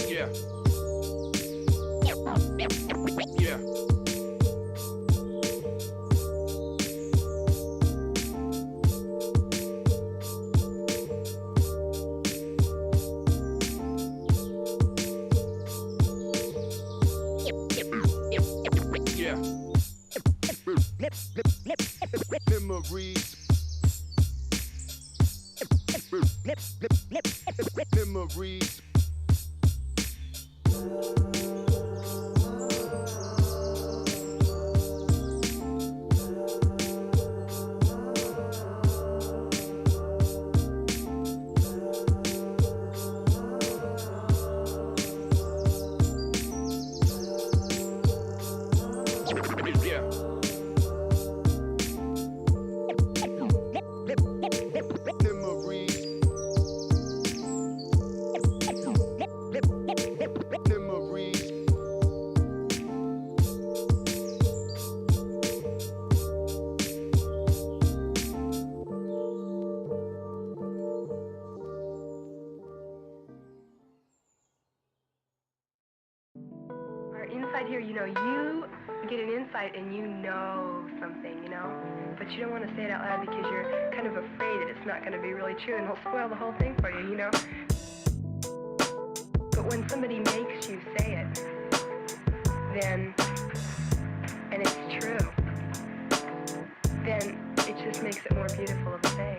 Yeah. Yeah. Memories. Memories. Inside here, you know, you get an insight and you know something, you know, but you don't want to say it out loud because you're kind of afraid that it's not going to be really true and he'll spoil the whole thing for you, you know. But when somebody makes you say it, then, and it's true, then it just makes it more beautiful of a thing.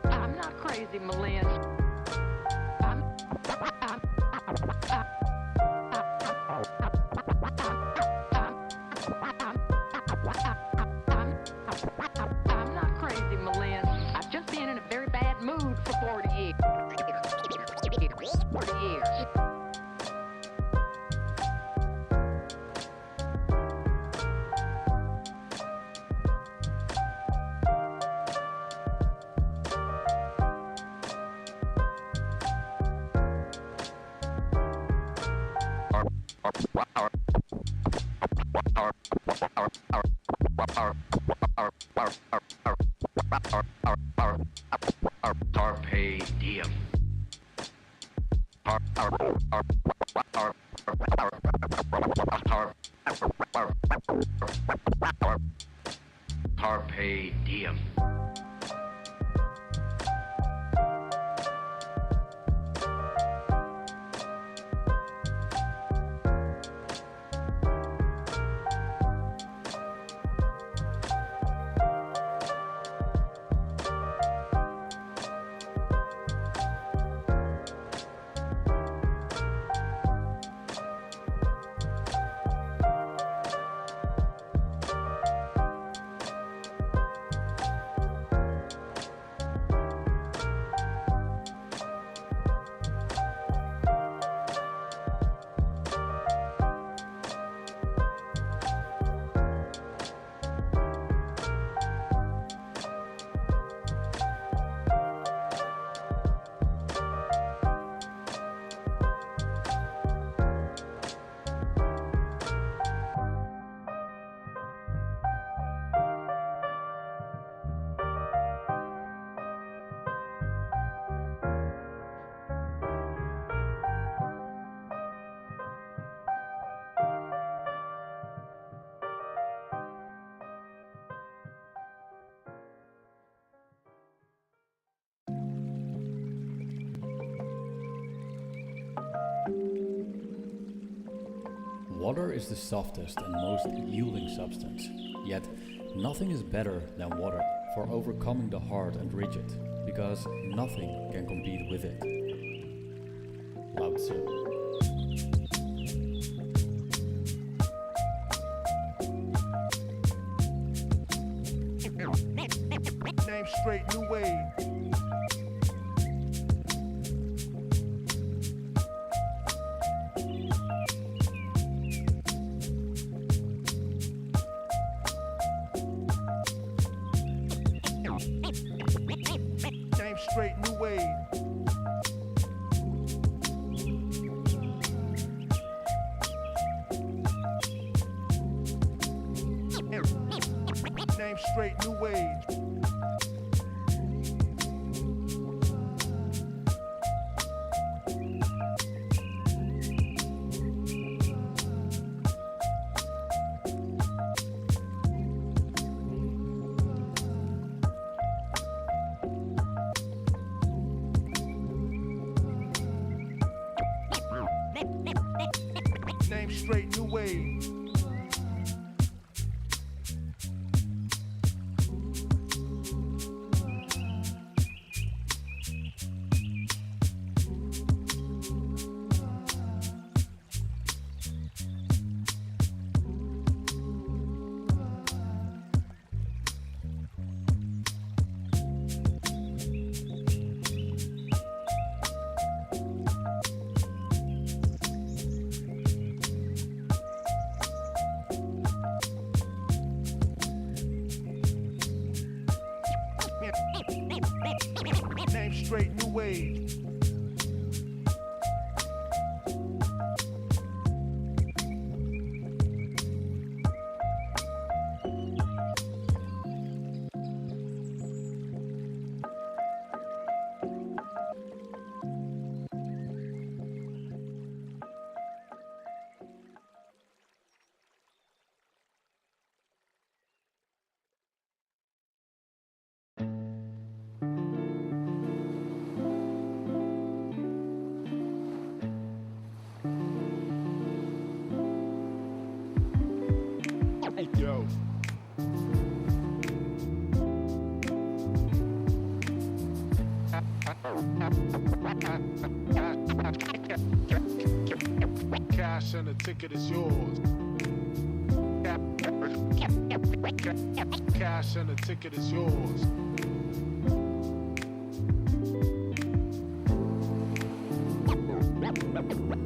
I'm not crazy, Malin. I'm not crazy, Malin. I've just been in a very bad mood for 40 years. 40 years. Carpe diem. Carpe diem. Water is the softest and most yielding substance, yet nothing is better than water for overcoming the hard and rigid, because nothing can compete with it. Lao Tzu. Name straight, new wave. Name straight, new wave. Name straight, new wave. Name straight, new wave. Name straight, new wave. Yo. Cash and the ticket is yours. Cash and the ticket is yours.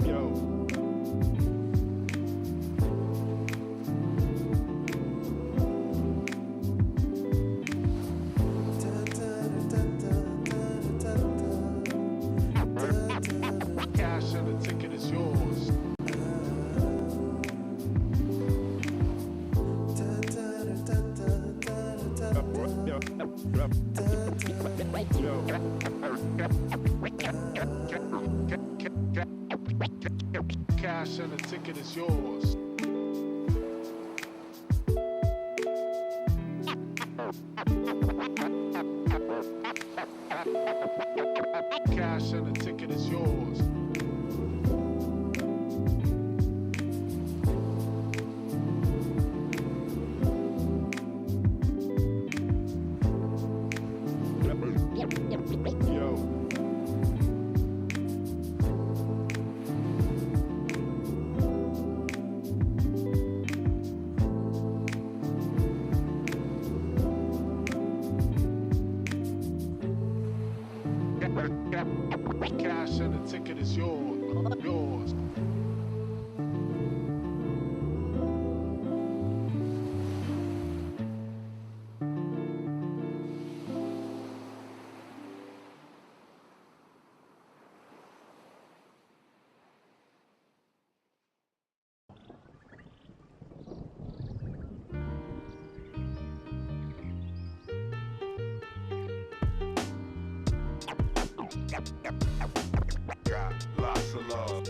Yo. Cash and the ticket is yours. Cash and the ticket is yours. Cash and the ticket is yours. Yo. Cash and the ticket is yours. Yours. Got lots of love.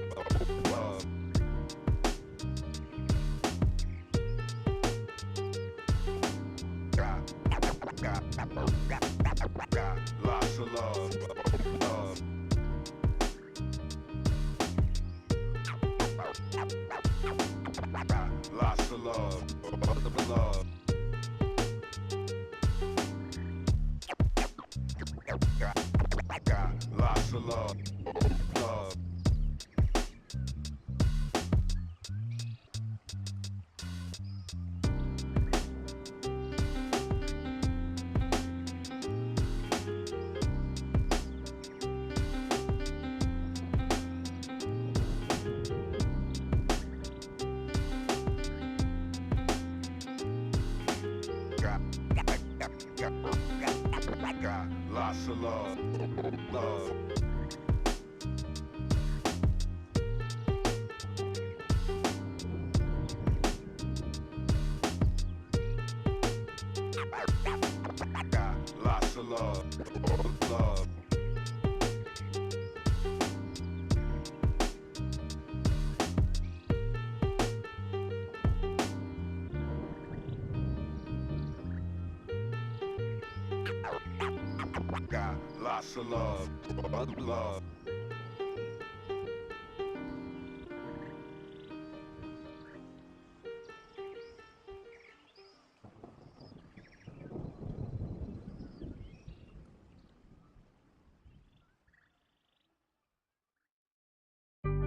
Got lots of love. Got lots of love. Love. Got lots of love. Love. Got lots of love. Love. Got lots of love. Love. Got lots of love. Love.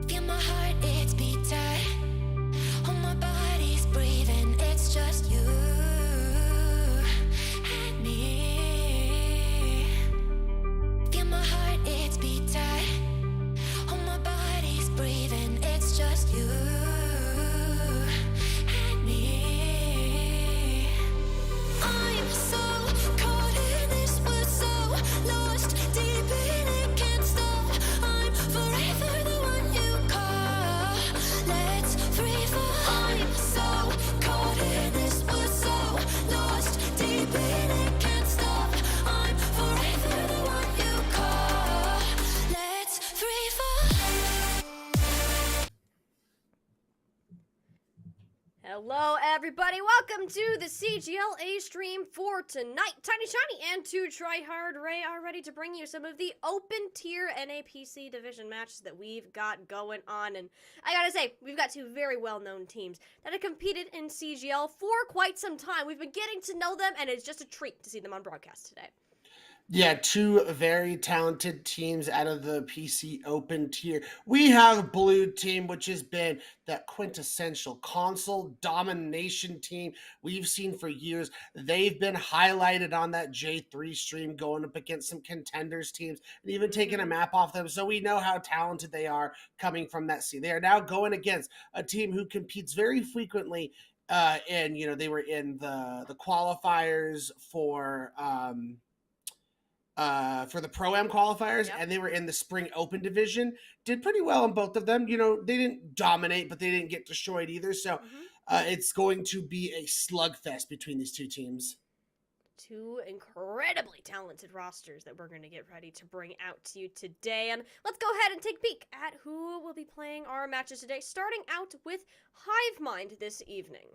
Feel my heart, it's beat tight. Oh, my body's breathing. It's just you and me. Feel my heart, it's beat tight. Oh, my body's breathing. It's just you and me. I'm so caught in this, we're so lost deep in it, can't stop. I'm forever the one you call. Let's free fall. I'm so caught in this, we're so lost deep in it, can't stop. I'm forever the one you call. Let's free fall. Hello, everybody. Welcome to the CGL A stream for tonight. Tiny Shiny and 2 Tryhard Ray are ready to bring you some of the open tier NAPC division matches that we've got going on. And I gotta say, we've got 2 very well-known teams that have competed in CGL for quite some time. We've been getting to know them, and it's just a treat to see them on broadcast today. Yeah, 2 very talented teams out of the PC Open tier. We have Blue Team, which has been that quintessential console domination team we've seen for years. They've been highlighted on that J3 stream going up against some contenders teams and even taking a map off them. So we know how talented they are coming from that scene. They are now going against a team who competes very frequently and, you know, they were in the qualifiers for the Pro-Am qualifiers, Yep. and they were in the Spring Open division. Did pretty well in both of them. You know, they didn't dominate, but they didn't get destroyed either. So it's going to be a slugfest between these 2 teams. 2 incredibly talented rosters that we're going to get ready to bring out to you today. And let's go ahead and take a peek at who will be playing our matches today, starting out with HIVEMIND this evening.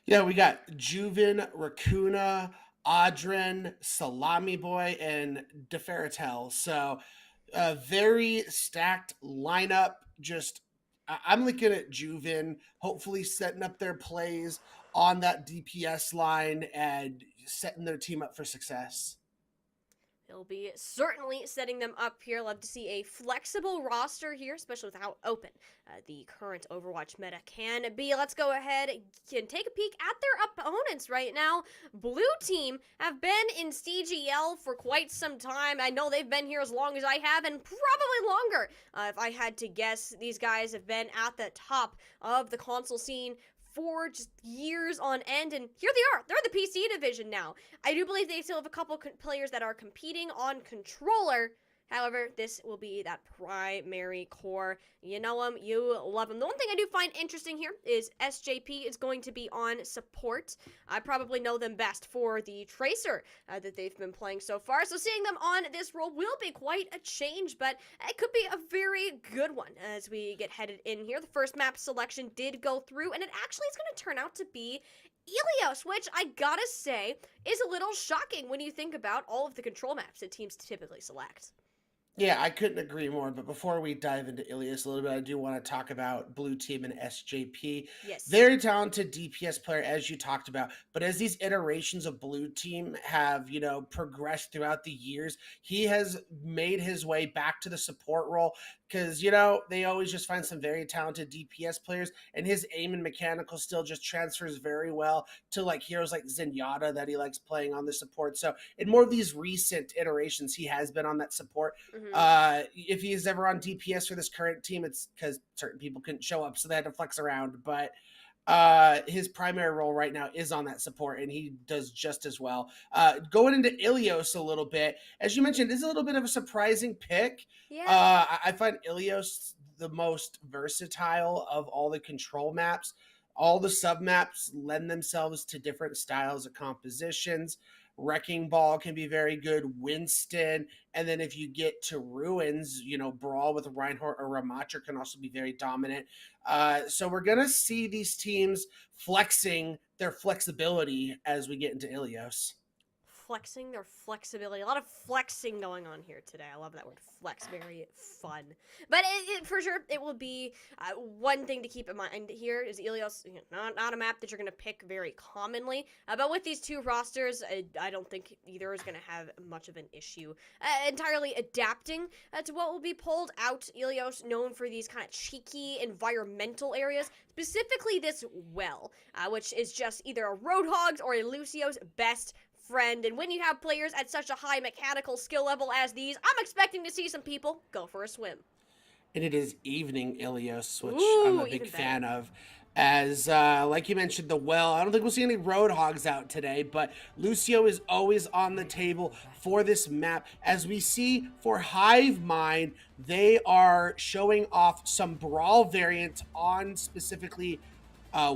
Yeah, we got Juven, Raccoona, Audrin, Salami Boy, and DeFeritel. So a very stacked lineup. Just I'm looking at Juven, hopefully setting up their plays on that DPS line and setting their team up for success. They'll be certainly setting them up here. Love to see a flexible roster here, especially with how open the current Overwatch meta can be. Let's go ahead and take a peek at their opponents right now. Blue Team have been in CGL for quite some time. I know they've been here as long as I have, and probably longer. If I had to guess, these guys have been at the top of the console scene for just years on end, and here they are. They're the PC division now. I do believe they still have a couple players that are competing on controller. However, this will be that primary core. You know them, you love them. The one thing I do find interesting here is SJP is going to be on support. I probably know them best for the Tracer that they've been playing so far. So seeing them on this role will be quite a change, but it could be a very good one as we get headed in here. The first map selection did go through, and it actually is going to turn out to be Ilios, which I gotta say is a little shocking when you think about all of the control maps that teams typically select. Yeah, I couldn't agree more. But before we dive into Ilias a little bit, I do want to talk about Blue Team and SJP. Yes. Very talented DPS player, as you talked about. But as these iterations of Blue Team have, progressed throughout the years, he has made his way back to the support role because, they always just find some very talented DPS players, and his aim and mechanical still just transfers very well to like heroes like Zenyatta that he likes playing on the support. So in more of these recent iterations, he has been on that support. If he is ever on DPS for this current team, it's because certain people couldn't show up, so they had to flex around. But his primary role right now is on that support, and he does just as well. Going into Ilios a little bit, as you mentioned, is a little bit of a surprising pick. Yeah. I find Ilios the most versatile of all the control maps. All the sub maps lend themselves to different styles of compositions. Wrecking Ball can be very good. Winston, and then if you get to Ruins, Brawl with Reinhardt or Ramatra can also be very dominant. So we're gonna see these teams flexing their flexibility as we get into Ilios. Flexing their flexibility. A lot of flexing going on here today. I love that word flex. Very fun. But for sure, it will be one thing to keep in mind here is Ilios, not a map that you're going to pick very commonly. But with these two rosters, I don't think either is going to have much of an issue entirely adapting to what will be pulled out. Ilios, known for these kind of cheeky environmental areas, specifically this well, which is just either a Roadhog's or a Lucio's best friend. And when you have players at such a high mechanical skill level as these, I'm expecting to see some people go for a swim. And it is Evening Ilios, which Ooh, I'm a big even fan of. As, like you mentioned, the well, I don't think we'll see any Roadhogs out today, but Lucio is always on the table for this map. As we see for HIVEMIND, they are showing off some Brawl variants on specifically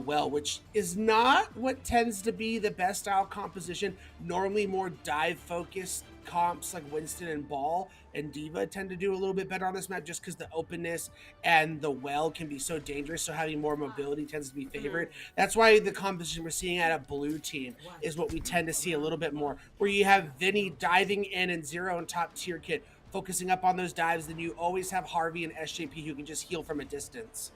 which is not what tends to be the best style composition. Normally more dive focused comps like Winston and Ball and Diva tend to do a little bit better on this map just because the openness and the well can be so dangerous, so having more mobility tends to be favored. That's why the composition we're seeing at a Blue Team is what we tend to see a little bit more, where you have Vinny diving in and Zero and top tier kid focusing up on those dives, then you always have Harvey and SJP who can just heal from a distance.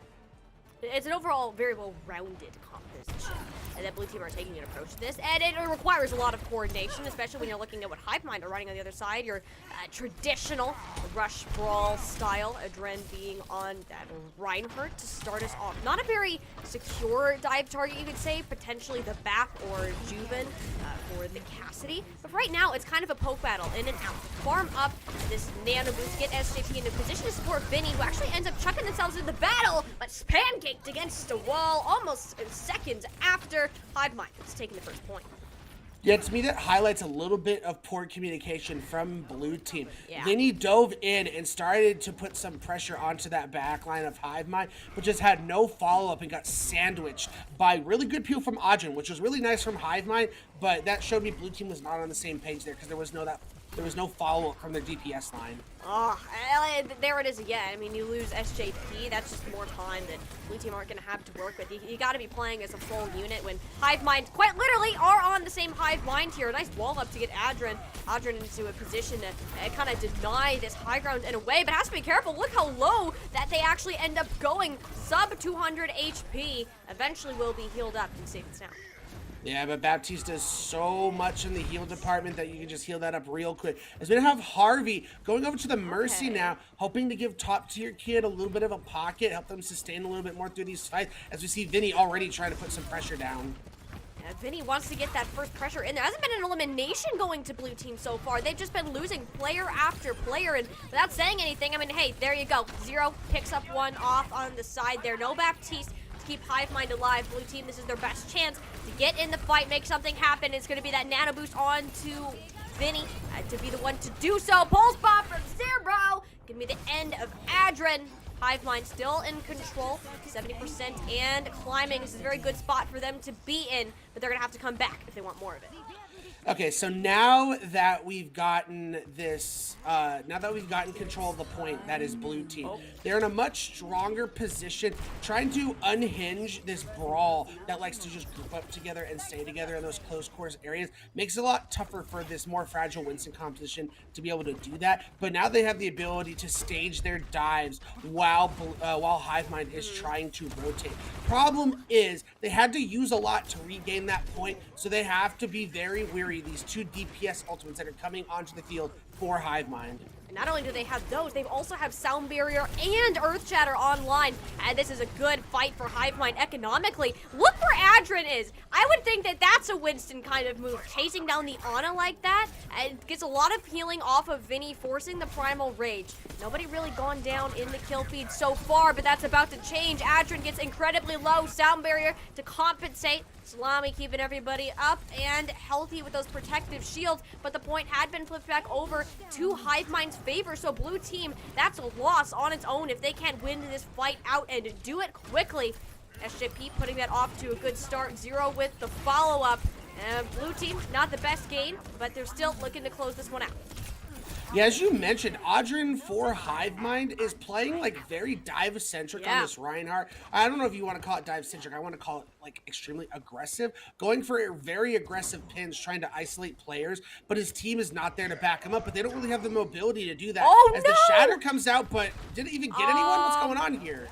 It's an overall very well-rounded composition that Blue Team are taking an approach to this, and it requires a lot of coordination, especially when you're looking at what HIVEMIND are running on the other side. Your traditional rush brawl style, Adren being on that Reinhardt to start us off. Not a very secure dive target, you could say, potentially the BAP or Juven for the Cassidy, but right now it's kind of a poke battle, in and out. Farm up this nano boost, get SJP into position to support Vinny, who actually ends up chucking themselves into the battle, but pancaked against a wall almost seconds after HIVEMIND is taking the first point. Yeah, to me that highlights a little bit of poor communication from Blue Team. Yeah. Vinny dove in and started to put some pressure onto that back line of HIVEMIND, but just had no follow-up and got sandwiched by really good peel from Adrian, which was really nice from HIVEMIND, but that showed me Blue Team was not on the same page there because there was no follow-up from their DPS line. Oh, there it is again. I mean, you lose SJP. That's just more time that Blue Team aren't going to have to work with. You got to be playing as a full unit when HIVEMIND quite literally are on the same HIVEMIND here. A nice wall up to get Adrian into a position to kind of deny this high ground in a way, but has to be careful. Look how low that they actually end up going. Sub 200 HP. Eventually will be healed up and safe and sound. Yeah, but Baptiste does so much in the heal department that you can just heal that up real quick. As we have Harvey going over to the Mercy now, hoping to give top tier kid a little bit of a pocket, help them sustain a little bit more through these fights, as we see Vinny already trying to put some pressure down. Yeah, Vinny wants to get that first pressure in. There hasn't been an elimination going to Blue Team so far. They've just been losing player after player, and without saying anything, I mean, hey, there you go. Zero picks up one off on the side there. No Baptiste. Keep HIVEMIND alive. Blue Team, this is their best chance to get in the fight, make something happen. It's going to be that nano boost on to Vinny to be the one to do so. Pulse pop from Cerebro. Give me the end of Adren. HIVEMIND still in control, 70% and climbing. This is a very good spot for them to be in, but they're going to have to come back if they want more of it. Okay, so now that we've gotten this, now that we've gotten control of the point, that is blue team, they're in a much stronger position, trying to unhinge this brawl that likes to just group up together and stay together in those close quarters areas. Makes it a lot tougher for this more fragile Winston composition to be able to do that. But now they have the ability to stage their dives while HIVEMIND is trying to rotate. Problem is, they had to use a lot to regain that point, so they have to be very wary. These two DPS ultimates that are coming onto the field for HIVEMIND. And not only do they have those, they also have Sound Barrier and Earth Shatter online. And this is a good fight for HIVEMIND economically. Look where Adrian is. I would think that that's a Winston kind of move. Chasing down the Ana like that. And gets a lot of healing off of Vinny, forcing the Primal Rage. Nobody really gone down in the kill feed so far, but that's about to change. Adrian gets incredibly low. Sound Barrier to compensate. Salami keeping everybody up and healthy with those protective shields, but the point had been flipped back over to HIVEMIND's favor, so blue team, that's a loss on its own if they can't win this fight out and do it quickly. SJP putting that off to a good start, 0 with the follow-up. Blue team, not the best game, but they're still looking to close this one out. Yeah, as you mentioned, Adrian for HIVEMIND is playing like very dive-centric on this Reinhardt. I don't know if you want to call it dive-centric. I want to call it like extremely aggressive. Going for very aggressive pins, trying to isolate players, but his team is not there to back him up, but they don't really have the mobility to do that. The Shatter comes out, but didn't even get anyone. What's going on here?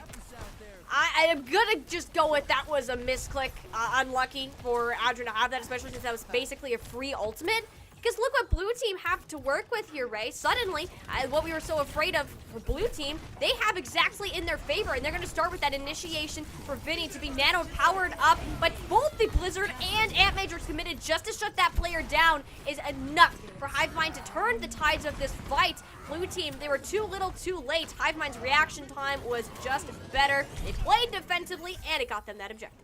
I am gonna just go with that was a misclick. Unlucky for Adrian to have that, especially since that was basically a free ultimate. Because look what blue team have to work with here, Ray. Suddenly, what we were so afraid of for blue team, they have exactly in their favor, and they're going to start with that initiation for Vinny to be nano-powered up. But both the Blizzard and Ant Majors committed just to shut that player down is enough for HIVEMIND to turn the tides of this fight. Blue team, they were too little too late. HIVEMIND's reaction time was just better. They played defensively, and it got them that objective.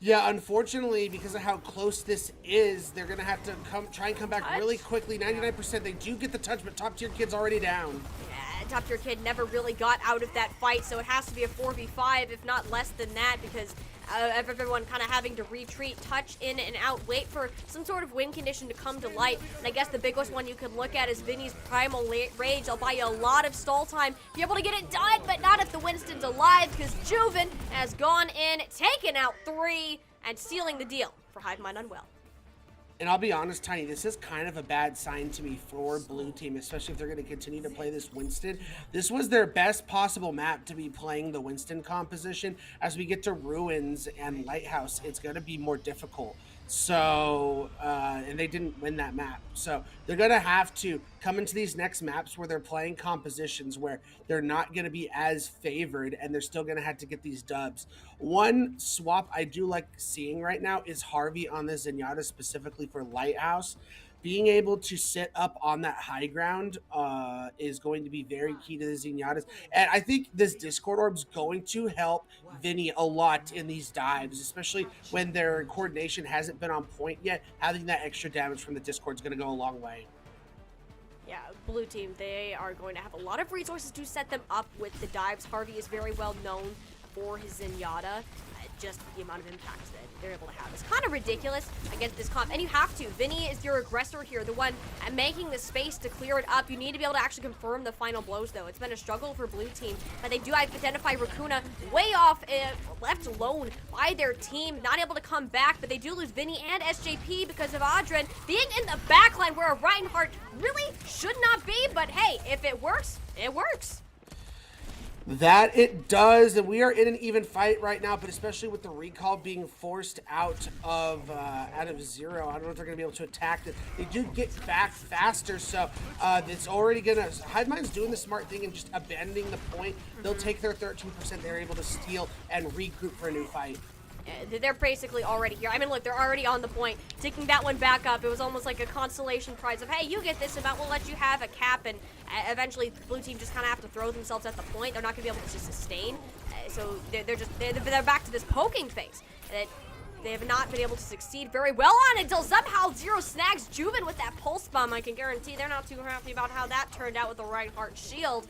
Yeah, unfortunately, because of how close this is, they're going to have to try and come back really quickly. 99%, they do get the touch, but top tier kid's already down. Yeah, top tier kid never really got out of that fight, so it has to be a 4v5, if not less than that, because of everyone kind of having to retreat, touch in and out, wait for some sort of win condition to come to light. And I guess the biggest one you can look at is Vinny's Primal Rage. They'll buy you a lot of stall time, be able to get it done, but not if the Winston's alive, because Juven has gone in, taken out 3, and sealing the deal for HIVEMIND Unwell. And I'll be honest, Tiny, this is kind of a bad sign to me for blue team, especially if they're going to continue to play this Winston. This was their best possible map to be playing the Winston composition. As we get to Ruins and Lighthouse, it's going to be more difficult. So, and they didn't win that map. So they're going to have to come into these next maps where they're playing compositions where they're not going to be as favored and they're still going to have to get these dubs. One swap I do like seeing right now is Harvey on the Zenyatta specifically for Lighthouse. Being able to sit up on that high ground is going to be very key to the Zenyatas. And I think this Discord Orb is going to help Vinny a lot in these dives, especially when their coordination hasn't been on point yet. Having that extra damage from the Discord is going to go a long way. Yeah, blue team, they are going to have a lot of resources to set them up with the dives. Harvey is very well known for his Zenyatta. Just the amount of impact that they're able to have is kind of ridiculous against this comp, and you have to. Vinny is your aggressor here, the one making the space to clear it up. You need to be able to actually confirm the final blows, though. It's been a struggle for blue team, but they do identify Raccoona way off, left alone by their team, not able to come back, but they do lose Vinny and SJP because of Adrian being in the backline where a Reinhardt really should not be, but hey, if it works, it works. That it does, and we are in an even fight right now, but especially with the recall being forced out of zero, I don't know if they're going to be able to attack it. They do get back faster, so it's already going to... HIVEMIND's doing the smart thing and just abandoning the point. They'll take their 13%, they're able to steal and regroup for a new fight. They're basically already here. I mean, look, they're already on the point. Taking that one back up, it was almost like a consolation prize of, hey, you get this amount, we'll let you have a cap, and eventually the blue team just kind of have to throw themselves at the point. They're not going to be able to just sustain. So they're back to this poking phase that they have not been able to succeed very well on until somehow Zero snags Juven with that pulse bomb. I can guarantee they're not too happy about how that turned out with the Reinhardt shield.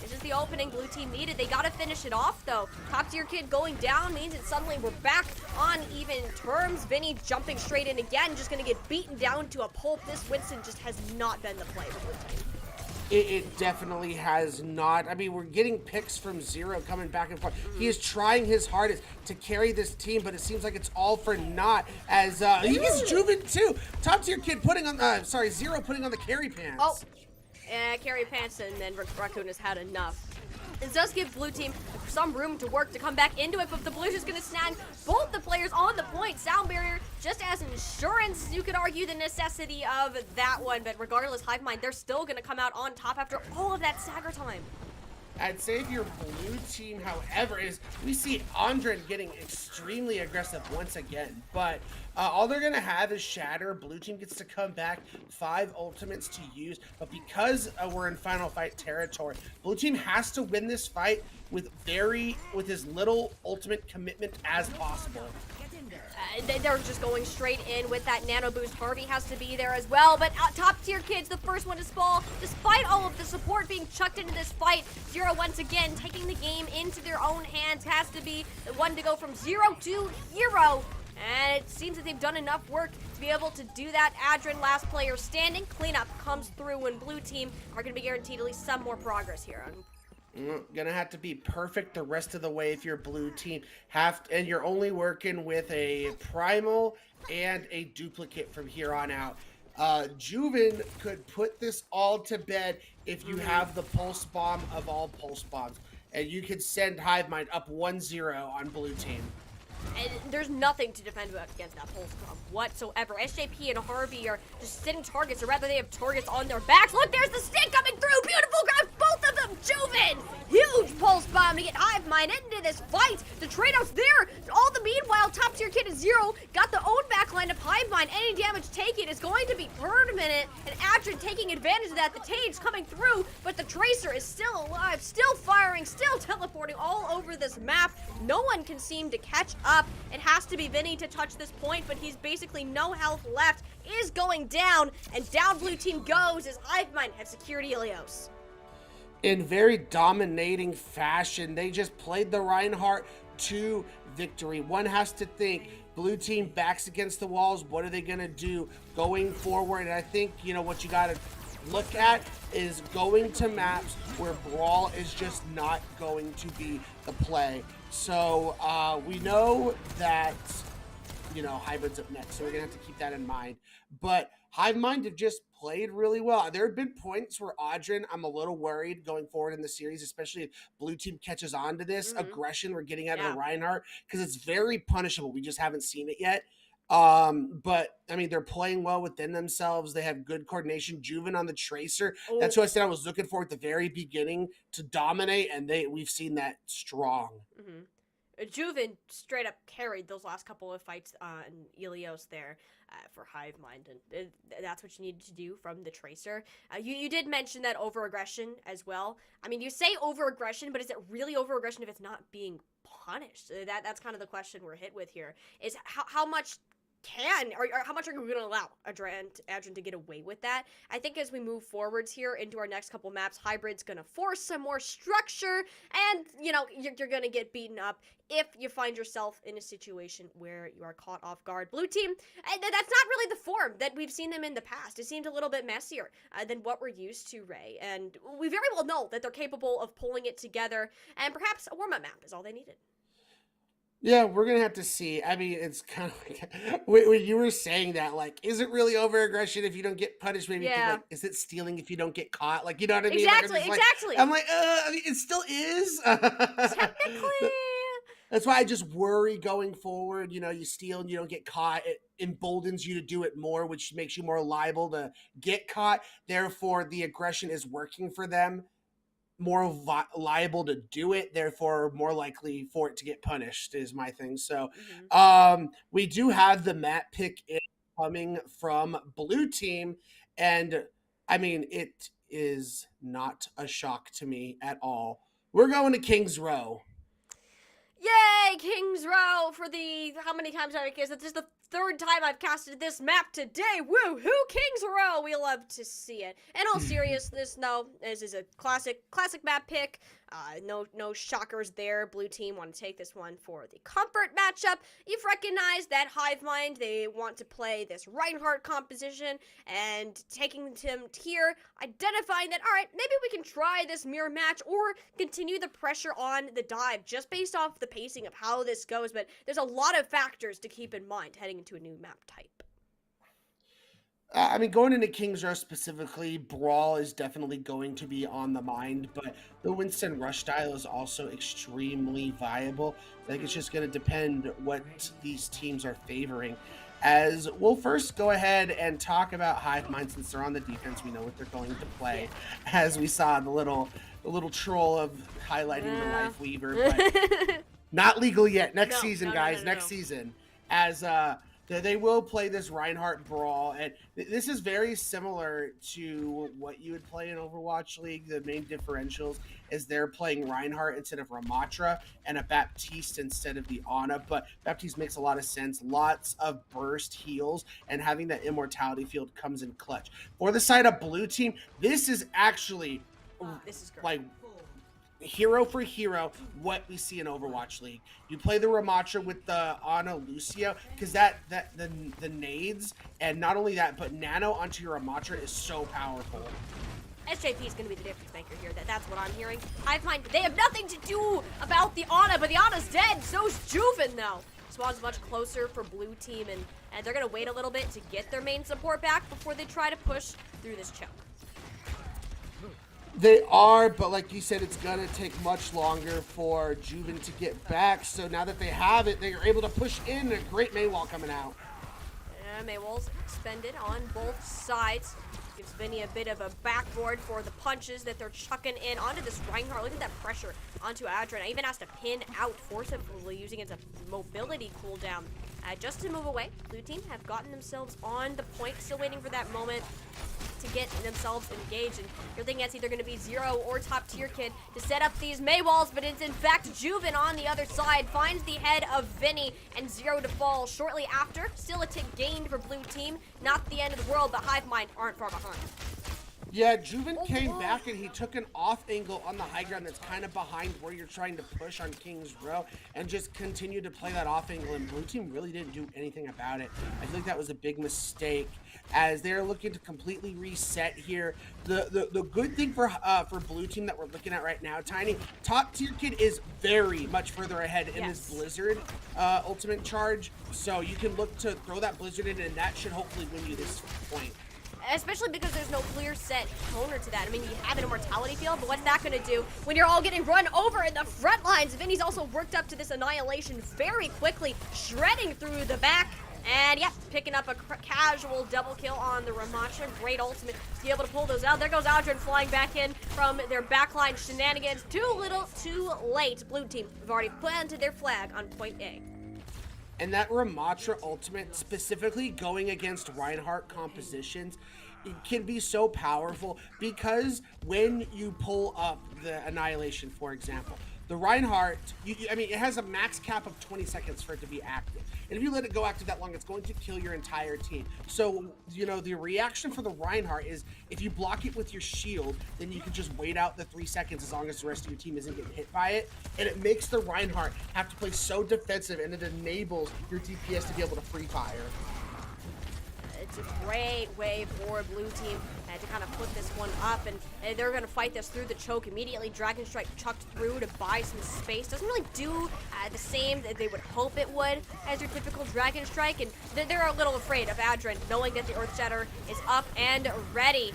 This is the opening blue team needed. They gotta finish it off though. Top tier kid going down means that suddenly we're back on even terms. Vinny jumping straight in again, just gonna get beaten down to a pulp. This Winston just has not been the play for blue team. It definitely has not. I mean, we're getting picks from Zero coming back and forth. He is trying his hardest to carry this team, but it seems like it's all for naught as he gets Juven too. Top tier kid putting on, Zero putting on the carry pants. Oh, carry pants, and then Raccoon has had enough. It does give blue team some room to work to come back into it, but the blues is going to snag both the players on the point. Sound barrier just as insurance. You could argue the necessity of that one, but regardless, HIVEMIND, they're still going to come out on top after all of that stagger time. I'd say if your blue team, however, is we see Andren getting extremely aggressive once again, but all they're gonna have is Shatter. Blue team gets to come back, 5 ultimates to use, but because we're in final fight territory, blue team has to win this fight with as little ultimate commitment as possible. They're just going straight in with that nano boost. Harvey has to be there as well, but top tier kids, the first one to fall, despite all of the support being chucked into this fight. Zero once again taking the game into their own hands, has to be the one to go from 0 to hero. And it seems that they've done enough work to be able to do that. Adrian, last player standing. Cleanup comes through when blue team are going to be guaranteed at least some more progress here. Gonna have to be perfect the rest of the way if you're blue team. And you're only working with a primal and a duplicate from here on out. Juven could put this all to bed if you have the pulse bomb of all pulse bombs, and you could send HIVEMIND up 1-0 on blue team. And there's nothing to defend against that pulse bomb whatsoever. SJP and Harvey are just sitting targets, or rather they have targets on their backs. Look, there's the stick coming through. Beautiful grab, both of them. Juven, huge pulse bomb to get HIVEMIND into this fight. The trade-off's there. All the meanwhile, top tier kid is Zero. Got the own backline of HIVEMIND. Any damage taken is going to be permanent. And Adrian taking advantage of that. The Tade's coming through, but the Tracer is still alive, still firing, still teleporting all over this map. No one can seem to catch up. It has to be Vinny to touch this point, but he's basically no health left. Is going down, and down blue team goes as HIVEMIND have secured Ilios. In very dominating fashion, they just played the Reinhardt to victory. One has to think, blue team backs against the walls. What are they going to do going forward? And I think, what you got to look at is going to maps where Brawl is just not going to be the play. So we know that, Hybrid's up next, so we're going to have to keep that in mind. But HIVEMIND have just played really well. There have been points where Audrin, I'm a little worried going forward in the series, especially if blue team catches on to this aggression we're getting out of the Reinhardt, because it's very punishable. We just haven't seen it yet. But I mean, they're playing well within themselves. They have good coordination. Juven on the Tracer. That's who I said I was looking for at the very beginning to dominate, and we've seen that strong. Juven straight up carried those last couple of fights in Ilios there for HIVEMIND, and that's what you needed to do from the Tracer. You did mention that over-aggression as well. I mean, you say over-aggression, but is it really over-aggression if it's not being punished? That's kind of the question we're hit with here, is how much or how much are we going to allow Adrian to get away with that? I think as we move forwards here into our next couple maps, Hybrid's going to force some more structure, and, you're going to get beaten up if you find yourself in a situation where you are caught off guard. Blue team, and that's not really the form that we've seen them in the past. It seemed a little bit messier than what we're used to, Ray, and we very well know that they're capable of pulling it together, and perhaps a warm-up map is all they needed. Yeah, we're going to have to see. I mean, it's kind of like, when you were saying that, like, is it really over-aggression if you don't get punished? Maybe think, is it stealing if you don't get caught? Like, you know what I mean? Exactly, exactly. I'm like, I mean, it still is. Technically. That's why I just worry going forward. You steal and you don't get caught. It emboldens you to do it more, which makes you more liable to get caught. Therefore, the aggression is working for them. More liable to do it, therefore more likely for it to get punished is my thing. So we do have the map pick coming from blue team, and I mean, it is not a shock to me at all. We're going to King's Row. Yay, King's Row for the, how many times have I guessed? It's just the third time I've casted this map today. Woo-hoo, Kings Row. We love to see it. In all seriousness, no, this is a classic map pick. No shockers there. Blue team want to take this one for the comfort matchup. You've recognized that HIVEMIND, they want to play this Reinhardt composition, and taking him here, identifying that, all right, maybe we can try this mirror match or continue the pressure on the dive just based off the pacing of how this goes. But there's a lot of factors to keep in mind heading into a new map type. I mean, going into Kings Row specifically, Brawl is definitely going to be on the mind, but the Winston Rush style is also extremely viable. I think it's just going to depend what these teams are favoring. As we'll first go ahead and talk about HIVEMIND, since they're on the defense, we know what they're going to play. As we saw the little troll of highlighting the Life Weaver, but not legal yet. Next season, guys. Next season, as they will play this Reinhardt Brawl, and this is very similar to what you would play in Overwatch League. The main differentials is they're playing Reinhardt instead of Ramatra and a Baptiste instead of the Ana, but Baptiste makes a lot of sense. Lots of burst heals, and having that immortality field comes in clutch. For the side of blue team, this is actually This is great. like hero for hero what we see in Overwatch League. You play the Ramatra with the Ana Lucio, because the nades, and not only that, but nano onto your Ramatra is so powerful. SJP is going to be the difference maker here. That's what I'm hearing. HIVEMIND, they have nothing to do about the Ana, but the Ana's dead. So's Juven, though. Swan's much closer for blue team, and they're going to wait a little bit to get their main support back before they try to push through this choke. They are, but like you said, it's going to take much longer for Juven to get back. So now that they have it, they are able to push in. A great Maywall coming out. Maywall's expended on both sides. Gives Vinny a bit of a backboard for the punches that they're chucking in onto this Reinhardt. Look at that pressure onto Adrian. I even has to pin out forcibly using it as a mobility cooldown. Just to move away, blue team have gotten themselves on the point, still waiting for that moment to get themselves engaged. And you're thinking it's either going to be Zero or Top Tier Kid to set up these Maywalls, but it's in fact Juven on the other side, finds the head of Vinny, and Zero to fall shortly after. Still a tick gained for blue team. Not the end of the world, but HIVEMIND aren't far behind. Yeah, Juven came back and he took an off angle on the high ground that's kind of behind where you're trying to push on Kings Row, and just continued to play that off angle, and blue team really didn't do anything about it. I feel like that was a big mistake as they're looking to completely reset here. The good thing for blue team that we're looking at right now, Tiny, Top Tier Kid is very much further ahead in his Blizzard ultimate charge, so you can look to throw that Blizzard in, and that should hopefully win you this point. Especially because there's no clear set counter to that. I mean, you have an immortality field, but what's that going to do when you're all getting run over in the front lines? Vinny's also worked up to this annihilation very quickly, shredding through the back. And yeah, picking up a casual double kill on the Ramatra. Great ultimate to be able to pull those out. There goes Aldrin flying back in from their backline shenanigans. Too little, too late. Blue team have already planted their flag on point A. And that Ramatra ultimate, specifically going against Reinhardt compositions, it can be so powerful because when you pull up the Annihilation, for example, the Reinhardt, I mean, it has a max cap of 20 seconds for it to be active. And if you let it go active that long, it's going to kill your entire team. So, you know, the reaction for the Reinhardt is if you block it with your shield, then you can just wait out the 3 seconds as long as the rest of your team isn't getting hit by it. And it makes the Reinhardt have to play so defensive, and it enables your DPS to be able to free fire. It's a great way for blue team to kind of put this one up, and they're going to fight this through the choke immediately. Dragon Strike chucked through to buy some space. Doesn't really do the same that they would hope it would as your typical Dragon Strike, and they're a little afraid of Adrian, knowing that the Earth Shatter is up and ready.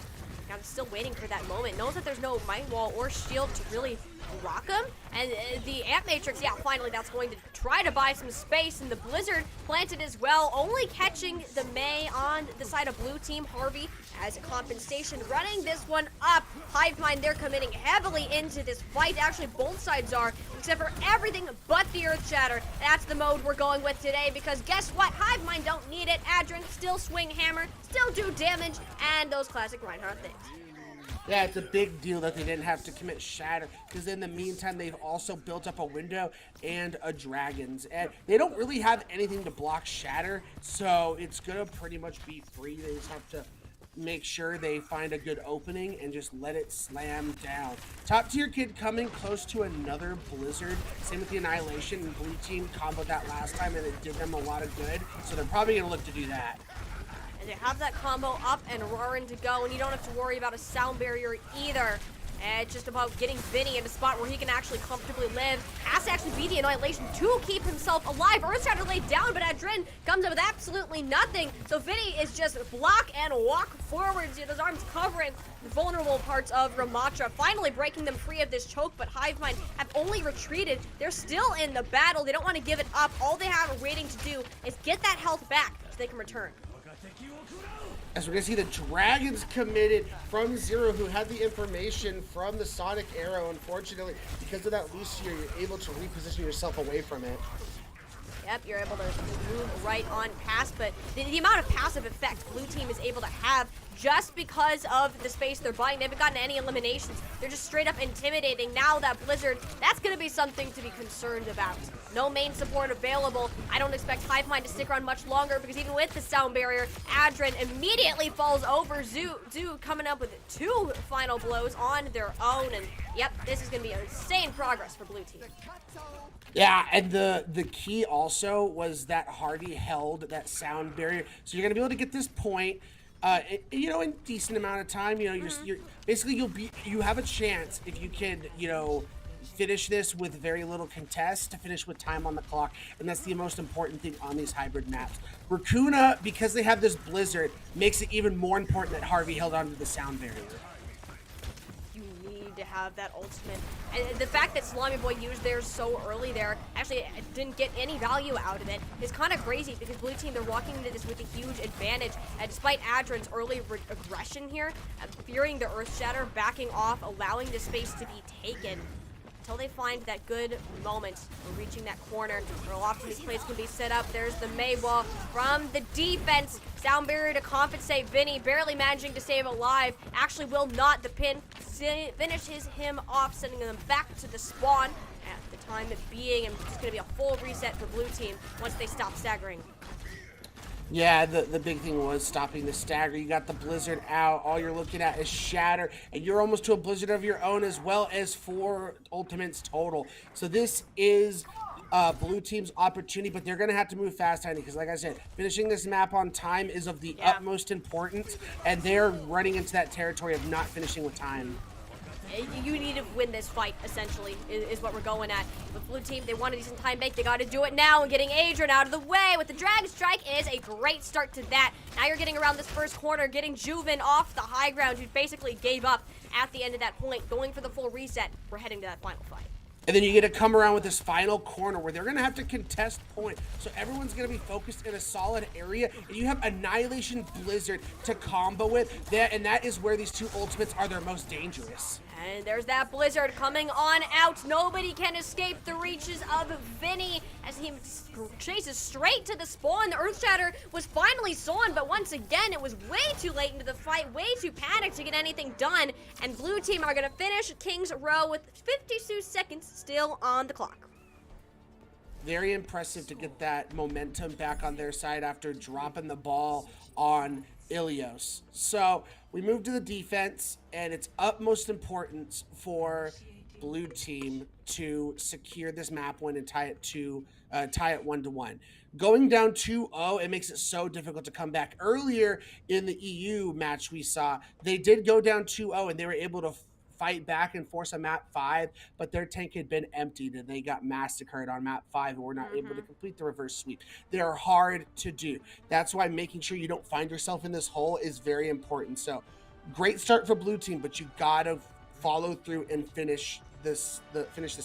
Kind of still waiting for that moment. Knows that there's no Might Wall or shield to really rock him. And the Amp Matrix, yeah, finally that's going to try to buy some space. And the Blizzard planted as well, only catching the Mei on the side of blue team. Harvey as a compensation running this one up. HIVEMIND, they're committing heavily into this fight. Actually, both sides are, except for everything but the Earth Shatter. That's the mode we're going with today, because guess what? HIVEMIND don't need it. Adrian still swing hammer, still do damage, and those classic Reinhardt things. Yeah, it's a big deal that they didn't have to commit Shatter, because in the meantime, they've also built up a window and a Dragons. And they don't really have anything to block Shatter, so it's going to pretty much be free. They just have to make sure they find a good opening and just let it slam down. Top tier kid coming close to another Blizzard. Same with the Annihilation. Blue team comboed that last time, and it did them a lot of good, so they're probably going to look to do that. And they have that combo up and roaring to go, and you don't have to worry about a sound barrier either. And it's just about getting Vinny in a spot where he can actually comfortably live. Has to actually be the Annihilation to keep himself alive. Earthshatter laid down, but Adrin comes up with absolutely nothing. So Vinny is just block and walk forwards. Those arms covering the vulnerable parts of Ramattra, finally breaking them free of this choke, but HIVEMIND have only retreated. They're still in the battle. They don't want to give it up. All they have waiting to do is get that health back so they can return. As we're going to see the Dragons committed from Zero, who had the information from the Sonic Arrow. Unfortunately, because of that Lucio, you're able to reposition yourself away from it. Yep, you're able to move right on past, but the amount of passive effect Blue Team is able to have just because of the space they're buying. They haven't gotten any eliminations. They're just straight up intimidating. Now that Blizzard, that's going to be something to be concerned about. No main support available. I don't expect HIVEMIND to stick around much longer, because even with the sound barrier, Adrin immediately falls over. Zoo coming up with 2 final blows on their own, and yep, this is going to be insane progress for Blue Team. Yeah, and the key also was that Hardy held that sound barrier, so you're gonna be able to get this point, you know, in decent amount of time. You know, you're basically you have a chance if you can, you know, finish this with very little contest to finish with time on the clock, and that's the most important thing on these hybrid maps. Raccoona, because they have this Blizzard, makes it even more important that Harvey held onto the sound barrier. To have that ultimate, and the fact that Salami Boy used theirs so early there, actually didn't get any value out of it, is kind of crazy, because Blue Team, they're walking into this with a huge advantage, despite Adrin's early aggression here, fearing the Earthshatter, backing off, allowing the space to be taken until they find that good moment for reaching that corner where often these plays can be set up. There's the May wall from the defense. Sound barrier to compensate. Vinny barely managing to save alive. Actually will not. The pin finishes him off, sending them back to the spawn at the time of being, and it's going to be a full reset for Blue Team once they stop staggering. Yeah, the big thing was stopping the stagger. You got the Blizzard out. All you're looking at is Shatter, and you're almost to a Blizzard of your own, as well as 4 ultimates total. So this is Blue Team's opportunity, but they're going to have to move fast, Tiny, because like I said, finishing this map on time is of the utmost importance, and they're running into that territory of not finishing with time. You need to win this fight, essentially, is what we're going at. With Blue Team, they want a decent time bank. They got to do it now, and getting Adrian out of the way with the Dragon Strike is a great start to that. Now you're getting around this first corner, getting Juven off the high ground, who basically gave up at the end of that point, going for the full reset. We're heading to that final fight. And then you get to come around with this final corner where they're going to have to contest point. So everyone's going to be focused in a solid area. And you have Annihilation Blizzard to combo with. And that is where these 2 ultimates are their most dangerous. And there's that Blizzard coming on out. Nobody can escape the reaches of Vinny as he chases straight to the spawn. The Earthshatter was finally sawn, but once again, it was way too late into the fight, way too panicked to get anything done. And Blue Team are going to finish King's Row with 52 seconds still on the clock. Very impressive to get that momentum back on their side after dropping the ball on Ilios. So we move to the defense, and it's utmost importance for Blue Team to secure this map win and tie it 1-1. Going down 2-0, it makes it so difficult to come back. Earlier in the EU match we saw, they did go down 2-0, and they were able to fight back and force a map 5, but their tank had been emptied and they got massacred on map 5 and were not able to complete the reverse sweep. They're hard to do. That's why making sure you don't find yourself in this hole is very important. So great start for Blue Team, but you gotta follow through and finish this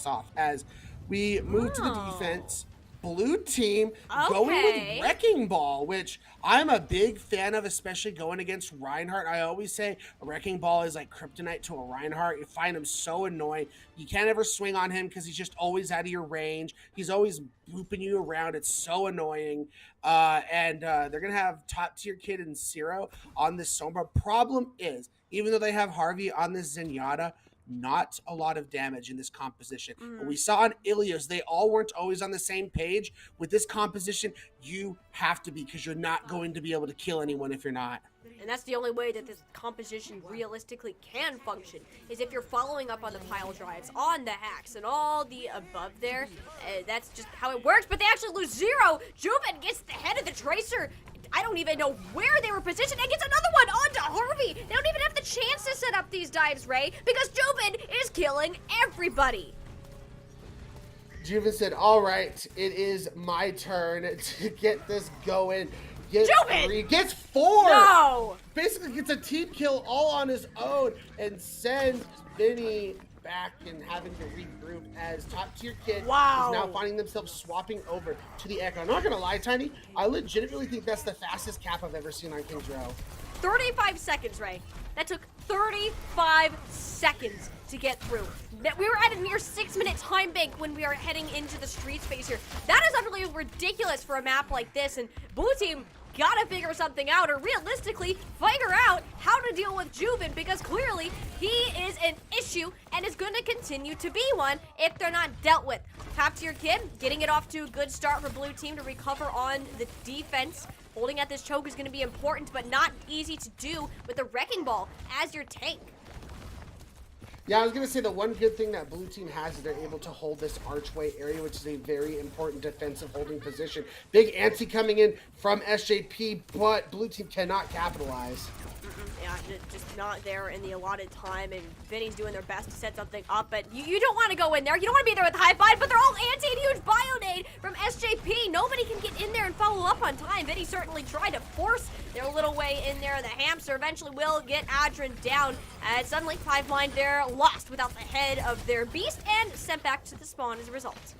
off. As we move to the defense, Blue team going Okay. with Wrecking Ball, which I'm a big fan of, especially going against Reinhardt. I always say a Wrecking Ball is like kryptonite to a Reinhardt. You find him so annoying. You can't ever swing on him because he's just always out of your range. He's always booping you around. It's so annoying. They're going to have top tier kid and Zero on this Sombra. Problem is, even though they have Harvey on this Zenyatta, not a lot of damage in this composition. And we saw on Ilios, they all weren't always on the same page. With this composition, you have to be, because you're not going to be able to kill anyone if you're not. And that's the only way that this composition realistically can function, is if you're following up on the pile drives, on the hacks, and all the above there. That's just how it works, but they actually lose Zero. Juven gets the head of the Tracer. I don't even know where they were positioned, and gets another one onto Harvey. They don't even have the chance to set up these dives, Ray, because Juven is killing everybody. Juven said, all right, it is my turn to get this going. Gets Juven! 3, gets 4! No! Basically gets a team kill all on his own and sends Vinny back and having to regroup as top tier kid Wow. is now finding themselves swapping over to the Echo. I'm not gonna lie, Tiny, I legitimately think that's the fastest cap I've ever seen on King's Row. 35 seconds, Ray. That took 35 seconds to get through. We were at a near 6-minute time bank when we are heading into the street space here. That is utterly ridiculous for a map like this, and Blue Team gotta figure something out, or realistically figure out how to deal with Juven, because clearly he is an issue and is going to continue to be one if they're not dealt with. Top tier kid getting it off to a good start for Blue Team to recover on the defense. Holding at this choke is going to be important, but not easy to do with the Wrecking Ball as your tank. Yeah, I was going to say the one good thing that Blue Team has is they're able to hold this archway area, which is a very important defensive holding position. Big anti coming in from SJP, but Blue Team cannot capitalize. Yeah, just not there in the allotted time, and Vinny's doing their best to set something up, but you don't want to go in there. You don't want to be there with HIVEMIND, but they're all anti and huge Bionade from SJP. Nobody can get in there and follow up on time. Vinny certainly tried to force their little way in there. The hamster eventually will get Adrian down, as suddenly HIVEMIND there lost without the head of their beast and sent back to the spawn as a result.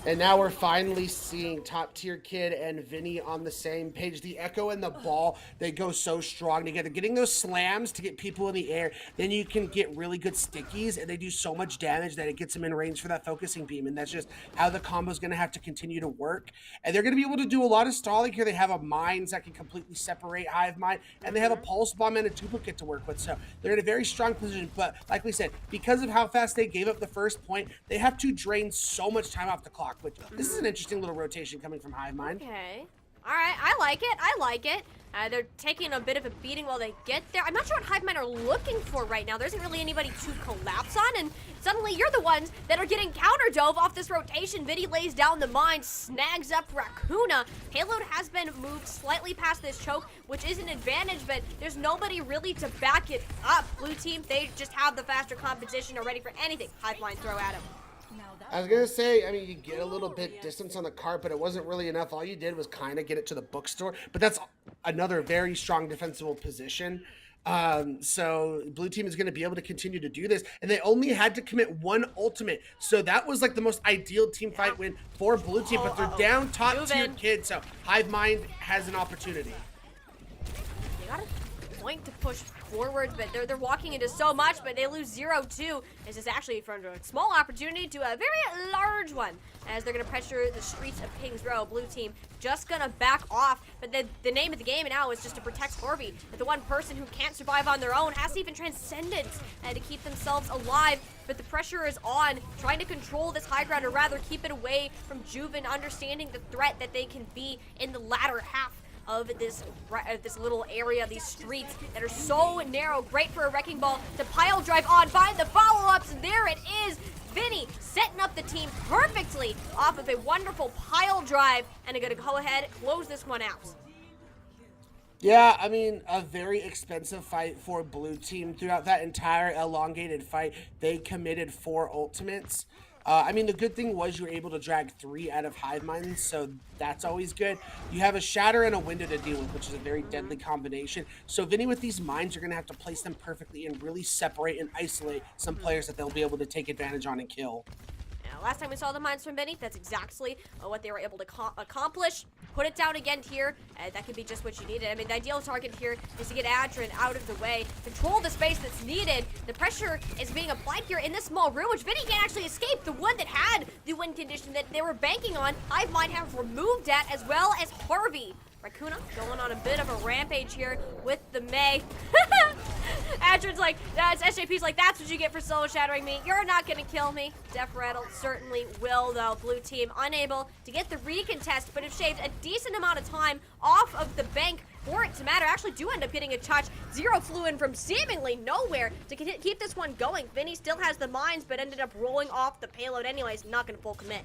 And now we're finally seeing top tier kid and Vinny on the same page. The Echo and the ball, they go so strong together. Getting those slams to get people in the air, then you can get really good stickies, and they do so much damage that it gets them in range for that focusing beam. And that's just how the combo is going to have to continue to work. And they're going to be able to do a lot of stalling here. They have a mines that can completely separate HIVEMIND, and they have a pulse bomb and a duplicate to work with. So they're in a very strong position. But like we said, because of how fast they gave up the first point, they have to drain so much time off the clock, which this is an interesting little rotation coming from HIVEMIND. Okay. All right, I like it. I like it. They're taking a bit of a beating while they get there. I'm not sure what HIVEMIND are looking for right now. There isn't really anybody to collapse on, and suddenly you're the ones that are getting counter dove off this rotation. Vinny lays down the mine, snags up Raccoona. Payload has been moved slightly past this choke, which is an advantage, but there's nobody really to back it up. Blue Team, they just have the faster competition, are ready for anything HIVEMIND throw at them. I was gonna say, I mean, you get a little bit distance on the cart, but it wasn't really enough. All you did was kind of get it to the bookstore, but that's another very strong defensible position. So Blue Team is going to be able to continue to do this, and they only had to commit one ultimate, so that was like the most ideal team fight win for Blue Team, but they're down top tier kid, so HIVEMIND has an opportunity. They got a point to push forward, but they're walking into so much, but they lose 0-2. This is actually from a small opportunity to a very large one, as they're going to pressure the streets of Kings Row. Blue Team just going to back off, but the name of the game now is just to protect Harvey. But the one person who can't survive on their own has even transcendence to keep themselves alive, but the pressure is on, trying to control this high ground, or rather keep it away from Juven, understanding the threat that they can be in the latter half of this little area, these streets that are so narrow. Great for a Wrecking Ball to pile drive on, find the follow-ups, and there it is. Vinny setting up the team perfectly off of a wonderful pile drive, and they're gonna go ahead and close this one out. Yeah, I mean, a very expensive fight for Blue Team. Throughout that entire elongated fight, they committed 4 ultimates. I mean, the good thing was you were able to drag 3 out of HIVEMIND, so that's always good. You have a shatter and a window to deal with, which is a very deadly combination. So Vinny, with these mines, you're going to have to place them perfectly and really separate and isolate some players that they'll be able to take advantage on and kill. Yeah, Last time we saw the mines from Vinny, that's exactly what they were able to accomplish. Put it down again here, that could be just what you needed. I mean, the ideal target here is to get Adrian out of the way, control the space that's needed. The pressure is being applied here in this small room, which Vinny can't actually escape. The one that had the win condition that they were banking on, HIVEMIND have removed that, as well as Harvey. Raccoona going on a bit of a rampage here with the May. Adrian's like, SJP's like, that's what you get for solo shattering me. You're not gonna kill me. Def Rattle certainly will, though. Blue team unable to get the recontest, but have shaved a decent amount of time off of the bank for it to matter. Actually do end up getting a touch. Zero flew in from seemingly nowhere to keep this one going. Vinny still has the mines, but ended up rolling off the payload anyways. Not gonna full commit.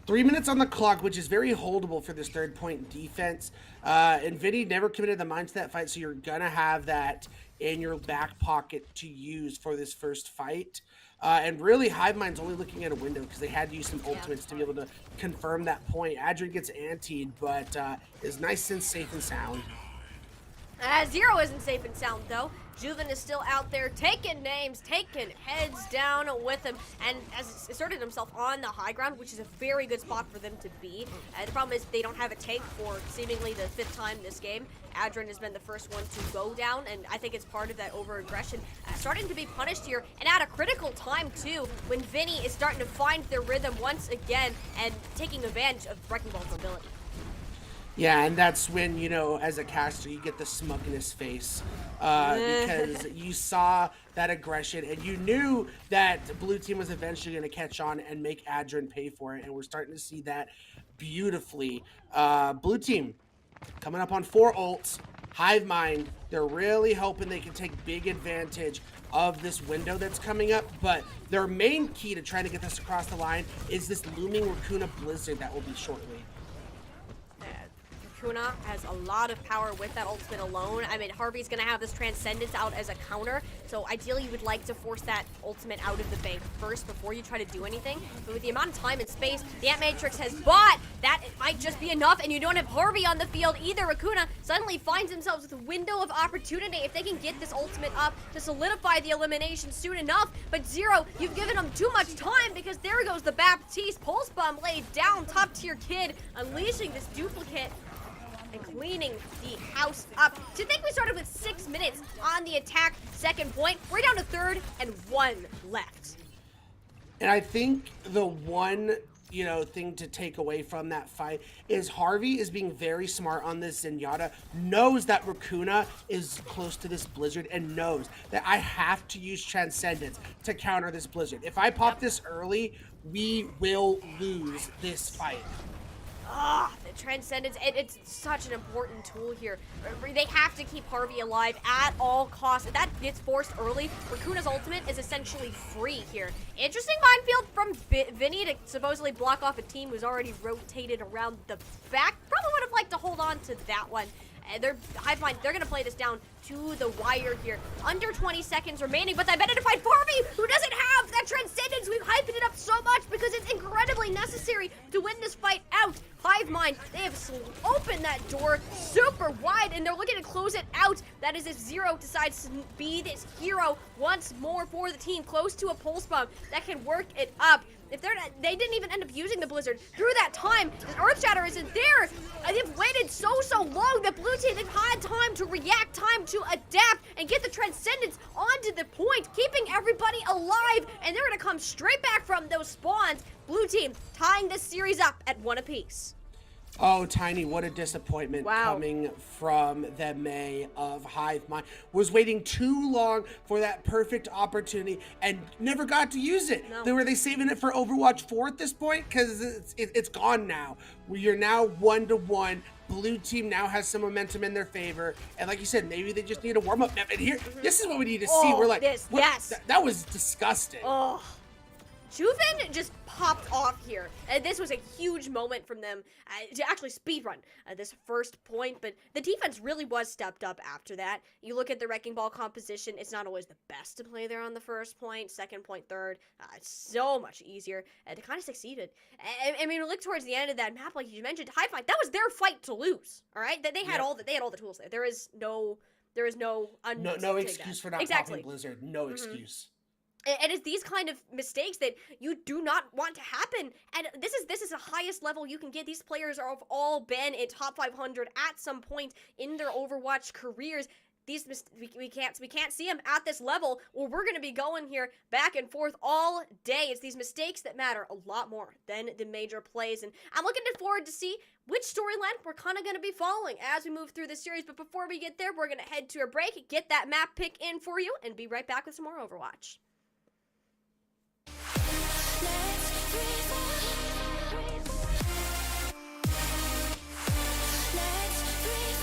3 minutes on the clock, which is very holdable for this third-point defense. And Vinny never committed the mines to that fight, so you're going to have that in your back pocket to use for this first fight. And really, HIVEMIND's only looking at a window because they had to use some ultimates to be able to confirm that point. Adrian gets antied, but is nice and safe and sound. Zero isn't safe and sound, though. Juven is still out there taking names, taking heads down with him, and has asserted himself on the high ground, which is a very good spot for them to be. The problem is they don't have a take for seemingly the 5th time this game. Adrian has been the first one to go down, and I think it's part of that over-aggression starting to be punished here, and at a critical time, too, when Vinny is starting to find their rhythm once again and taking advantage of Wrecking Ball's ability. Yeah, and that's when, you know, as a caster, you get the smugness face because you saw that aggression and you knew that the blue team was eventually going to catch on and make Adrian pay for it, and we're starting to see that beautifully. Blue team coming up on 4 ults. HIVEMIND, they're really hoping they can take big advantage of this window that's coming up, but their main key to trying to get this across the line is this looming Raccoona Blizzard that will be shortly. Raccoona has a lot of power with that ultimate alone. I mean, Harvey's going to have this Transcendence out as a counter, so ideally you would like to force that ultimate out of the bank first before you try to do anything. But with the amount of time and space the Ant Matrix has bought, that might just be enough, and you don't have Harvey on the field either. Raccoona suddenly finds themselves with a window of opportunity if they can get this ultimate up to solidify the elimination soon enough. But Zero, you've given them too much time because there goes the Baptiste. Pulse Bomb laid down, top tier kid, unleashing this duplicate and cleaning the house up. To think we started with 6 minutes on the attack second point, we're down to 3rd and 1 left. And I think the one, you know, thing to take away from that fight is Harvey is being very smart on this Zenyatta, knows that Raccoona is close to this Blizzard, and knows that I have to use Transcendence to counter this Blizzard. If I pop this early, we will lose this fight. The Transcendence, it's such an important tool here. They have to keep Harvey alive at all costs. If that gets forced early, Raccoona's ultimate is essentially free here. Interesting minefield from Vinny to supposedly block off a team who's already rotated around the back. Probably would have liked to hold on to that one. HIVEMIND, they're going to play this down to the wire here. Under 20 seconds remaining, but they've identified Harvey, who doesn't have that Transcendence. We've hyped it up so much because it's incredibly necessary to win this fight out. HIVEMIND, they have opened that door super wide, and they're looking to close it out. That is if Zero decides to be this hero once more for the team, close to a Pulse Bomb that can work it up. If they didn't even end up using the Blizzard through that time, Earth Shatter isn't there. They've waited so long. The blue team, they've had time to react, time to adapt, and get the Transcendence onto the point, keeping everybody alive, and they're gonna come straight back from those spawns. Blue team tying this series up at 1 apiece. Oh, Tiny, what a disappointment coming from the May of HIVEMIND. Was waiting too long for that perfect opportunity and never got to use it. No. Were they saving it for Overwatch 4 at this point? Because it's gone now. You're now 1-1. Blue team now has some momentum in their favor. And like you said, maybe they just need a warm-up map. And here, this is what we need to see. We're like, what? Yes. That was disgusting. Oh. Juven just popped off here. This was a huge moment from them to actually speedrun this first point, but the defense really was stepped up after that. You look at the Wrecking Ball composition, it's not always the best to play there on the first point, second point, third. It's so much easier. They kind of succeeded. I mean, look towards the end of that map, like you mentioned, HIVEMIND, that was their fight to lose, all right? They had all the tools there. There is no excuse for not popping Blizzard. No excuse. And it's these kind of mistakes that you do not want to happen. And this is the highest level you can get. These players have all been in top 500 at some point in their Overwatch careers. We can't see them at this level. Well, we're going to be going here back and forth all day. It's these mistakes that matter a lot more than the major plays. And I'm looking forward to see which storyline we're kind of going to be following as we move through the series. But before we get there, we're going to head to a break, get that map pick in for you, and be right back with some more Overwatch. Let's free fall. Let's free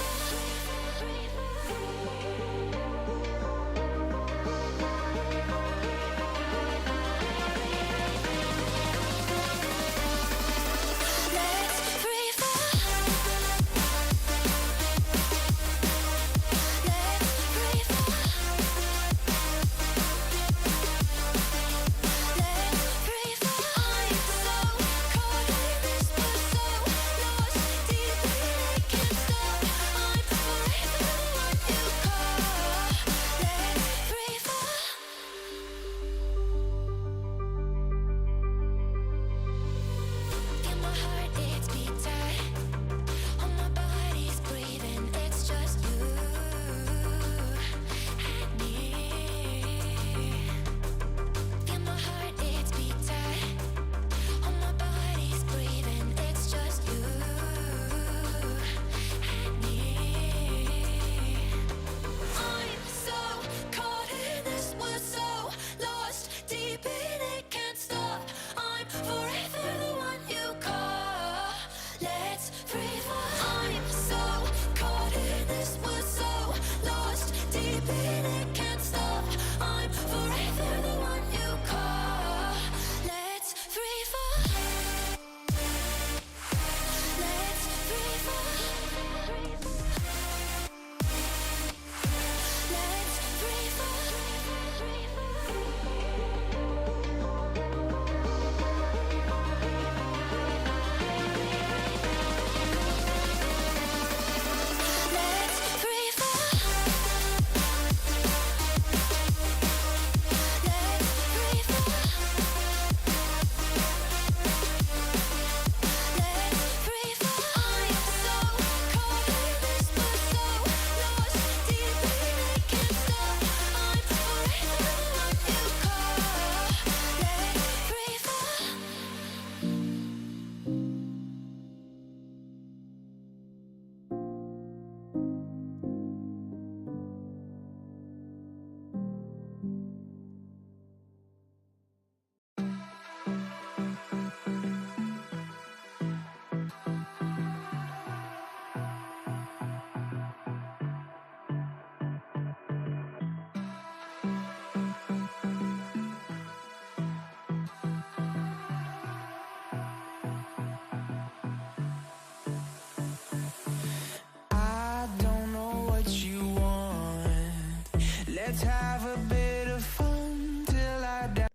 Let's have a bit of fun till I die.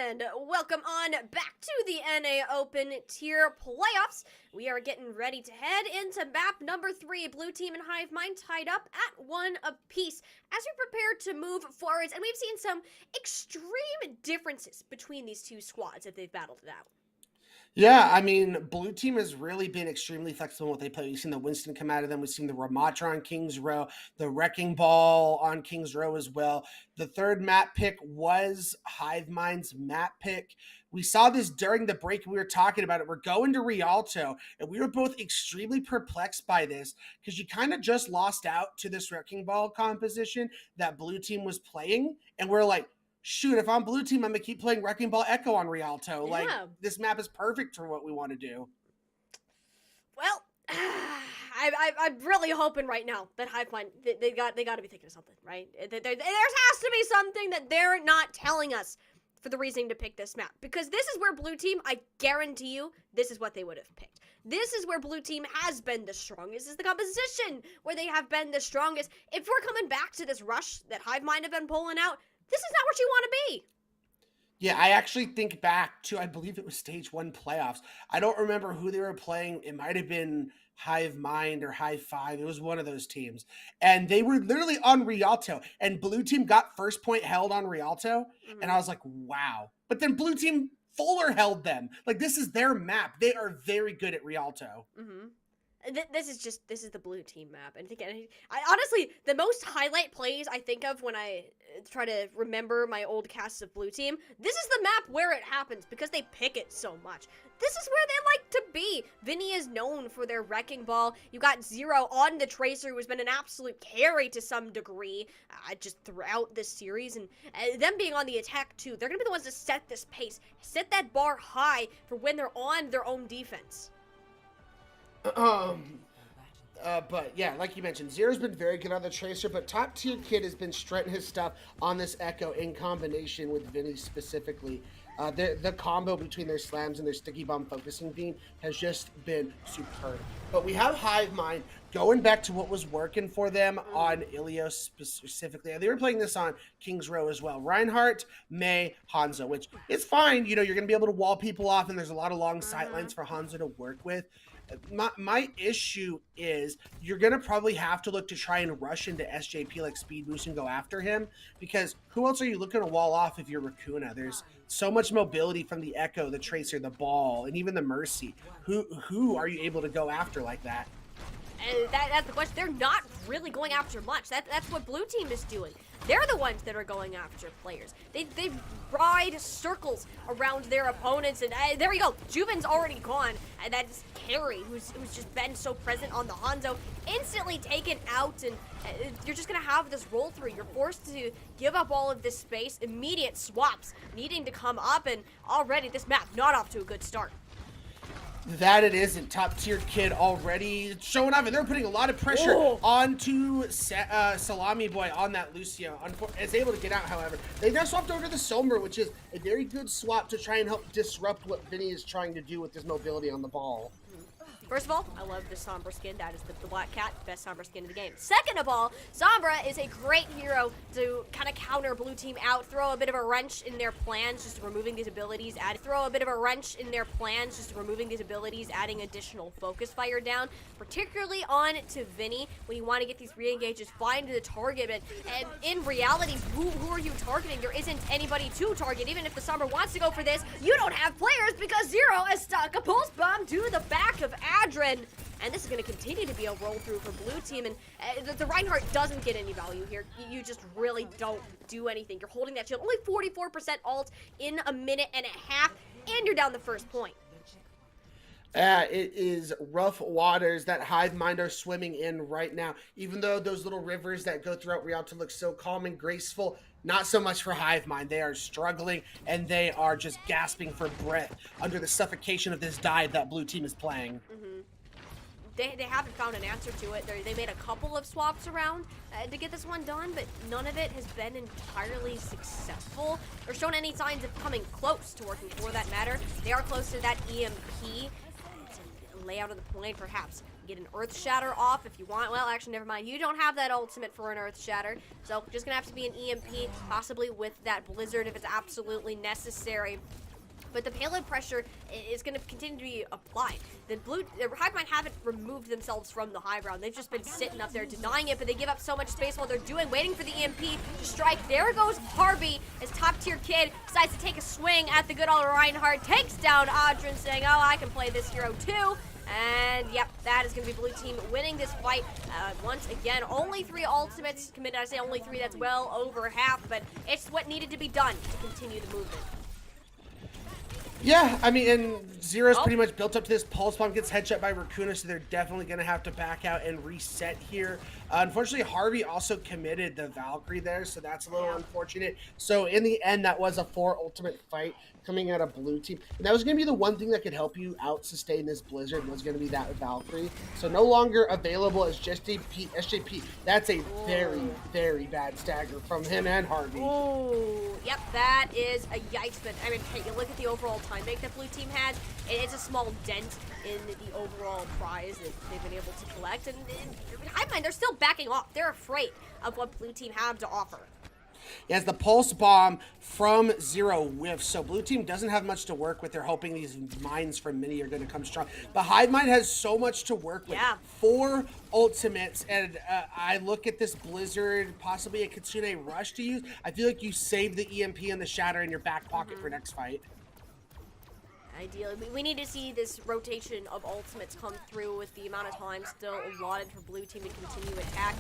And welcome on back to the NA Open Tier Playoffs. We are getting ready to head into map number 3. Blue team and HIVEMIND tied up at 1 apiece as we prepare to move forwards. And we've seen some extreme differences between these two squads that they've battled it out. Yeah, I mean, Blue team has really been extremely flexible in what they play. We've seen the Winston come out of them. We've seen the Ramatra on King's Row, the Wrecking Ball on King's Row as well. The third map pick was HIVEMIND's map pick. We saw this during the break. We were talking about it. We're going to Rialto, and we were both extremely perplexed by this because you kind of just lost out to this Wrecking Ball composition that Blue team was playing, and we're like, shoot, if I'm Blue team, I'm going to keep playing Wrecking Ball Echo on Rialto. Yeah. Like, this map is perfect for what we want to do. Well, I'm really hoping right now that HIVEMIND, they got to be thinking of something, right? There has to be something that they're not telling us for the reasoning to pick this map. Because this is where Blue team, I guarantee you, this is what they would have picked. This is where Blue team has been the strongest. This is the composition where they have been the strongest. If we're coming back to this rush that HIVEMIND have been pulling out, this is not what you want to be. Yeah, I actually think back to, I believe it was Stage 1 playoffs. I don't remember who they were playing. It might have been Hive Mind or Hive 5. It was one of those teams. And they were literally on Rialto. And blue team got first point held on Rialto. And I was like, wow. But then blue team Fuller held them. Like, this is their map. They are very good at Rialto. This is the blue team map, and I honestly, the most highlight plays I think of when I try to remember my old casts of blue team, this is the map where it happens because they pick it so much. This is where they like to be. Vinny is known for their wrecking ball. You got Zero on the Tracer, who has been an absolute carry to some degree, just throughout this series, and them being on the attack too. They're gonna be the ones to set this pace, set that bar high for when they're on their own defense. But yeah, like you mentioned, Zero's been very good on the Tracer, but Top Tier Kid has been strutting his stuff on this Echo in combination with Vinny specifically. The combo between their slams and their sticky bomb focusing beam has just been superb. But we have Hive Mind going back to what was working for them on Ilios specifically. They were playing this on King's Row as well. Reinhardt, May, Hanzo, which is fine. You know, you're going to be able to wall people off, and there's a lot of long sightlines for Hanzo to work with. My issue is you're going to probably have to look to try and rush into SJP like Speed Boost and go after him, because who else are you looking to wall off if you're Raccoona? There's so much mobility from the Echo, the Tracer, the Ball, and even the Mercy. Who are you able to go after like that? And that's the question. They're not really going after much. That's what blue team is doing. They're the ones that are going after players. They ride circles around their opponents, and there you go. Juven's already gone, and that's Carry, who's just been so present on the Hanzo, instantly taken out, and you're just gonna have this roll through. You're forced to give up all of this space. Immediate swaps needing to come up, and already this map not off to a good start. That it is, and Top Tier Kid already showing up, and they're putting a lot of pressure onto Salami Boy on that Lucio. Is able to get out, however. They now swapped over to the Sombra, which is a very good swap to try and help disrupt what Vinny is trying to do with his mobility on the ball. First of all, I love the Sombra skin. That is the Black Cat, best Sombra skin in the game. Second of all, Sombra is a great hero to kind of counter blue team out, throw a bit of a wrench in their plans, just removing these abilities, adding additional focus fire down, particularly on to Vinny when you want to get these re-engages, find the target, and in reality, who are you targeting? There isn't anybody to target. Even if the Sombra wants to go for this, you don't have players because Zero has stuck a pulse bomb to the back of Adren, and this is going to continue to be a roll through for blue team, and the Reinhardt doesn't get any value here. You just really don't do anything. You're holding that shield, only 44% ult in a minute and a half, and you're down the first point. It is rough waters that Hive Mind are swimming in right now. Even though those little rivers that go throughout Rialto look so calm and graceful, not so much for Hive Mind. They are struggling, and they are just gasping for breath under the suffocation of this dive that blue team is playing. They haven't found an answer to it. They made a couple of swaps around to get this one done, but none of it has been entirely successful or shown any signs of coming close to working for that matter. They are close to that EMP. Layout of the point, perhaps get an Earth Shatter off if you want. Well, actually, never mind. You don't have that ultimate for an Earth Shatter, so just gonna have to be an EMP, possibly with that Blizzard if it's absolutely necessary. But the payload pressure is going to continue to be applied. The Hive Mind haven't removed themselves from the high ground. They've just been sitting up there denying it, but they give up so much space while they're waiting for the EMP to strike. There goes Harvey as Top Tier Kid decides to take a swing at the good old Reinhardt, takes down Adrian, saying, oh, I can play this hero too. And yep, that is going to be blue team winning this fight. Once again, only 3 ultimates committed. I say only 3, that's well over half, but it's what needed to be done to continue the movement. Yeah, I mean, and Zero's pretty much built up to this. Pulse Bomb gets headshot by Raccoona, so they're definitely going to have to back out and reset here. Unfortunately, Harvey also committed the Valkyrie there, so that's a little unfortunate. So in the end, that was a 4 ultimate fight coming out of blue team. And that was going to be the one thing that could help you out-sustain this Blizzard, was going to be that Valkyrie. So no longer available as SJP. That's a very, very bad stagger from him and Harvey. Oh, yep, that is a yikes. But, I mean, hey, you look at the overall time bank that blue team had, it's a small dent in the overall prize that they've been able to collect. And Hive Mind, they're still backing off. They're afraid of what blue team have to offer. As the pulse bomb from Zero whiffs, so blue team doesn't have much to work with. They're hoping these mines from Mini are going to come strong. But HIVEMIND has so much to work with. Yeah. 4 ultimates, and I look at this Blizzard, possibly a Kitsune Rush to use. I feel like you save the EMP and the Shatter in your back pocket for next fight. Ideally, we need to see this rotation of ultimates come through with the amount of time still allotted for blue team to continue attack.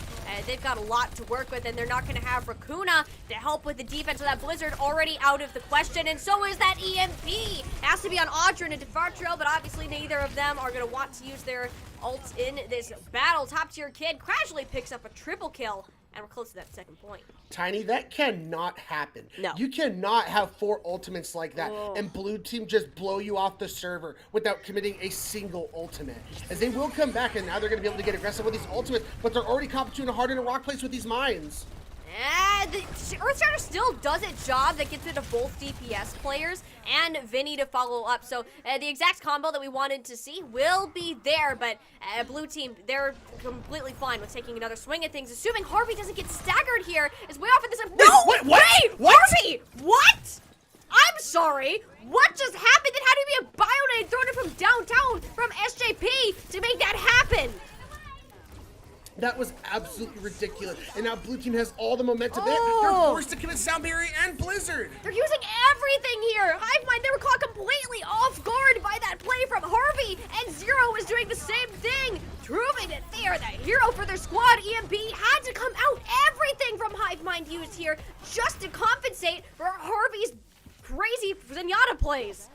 They've got a lot to work with, and they're not going to have Raccoona to help with the defense. So that Blizzard already out of the question, and so is that EMP. It has to be on Audra and Defartro, but obviously neither of them are going to want to use their ults in this battle. Top tier kid casually picks up a triple kill. And we're close to that second point. Tiny, that cannot happen. No. You cannot have 4 ultimates like that and blue team just blow you off the server without committing a single ultimate. As they will come back, and now they're going to be able to get aggressive with these ultimates, but they're already competing hard in a rock place with these mines. The Earthshatter still does its job that gets rid of both DPS players and Vinny to follow up. So the exact combo that we wanted to see will be there, but blue team, they're completely fine with taking another swing at things, assuming Harvey doesn't get staggered here. Is way off at this. No! What? Wait! What? Harvey! What? I'm sorry. What just happened? It had to be a bionade thrown in from downtown from SJP to make that happen. That was absolutely ridiculous. And now blue team has all the momentum. They're forced to commit Sound Barrier and Blizzard. They're using everything here. HIVEMIND, they were caught completely off guard by that play from Harvey, and Zero is doing the same thing, proving that they are the hero for their squad. EMP had to come out. Everything from HIVEMIND used here just to compensate for Harvey's crazy Zenyatta plays.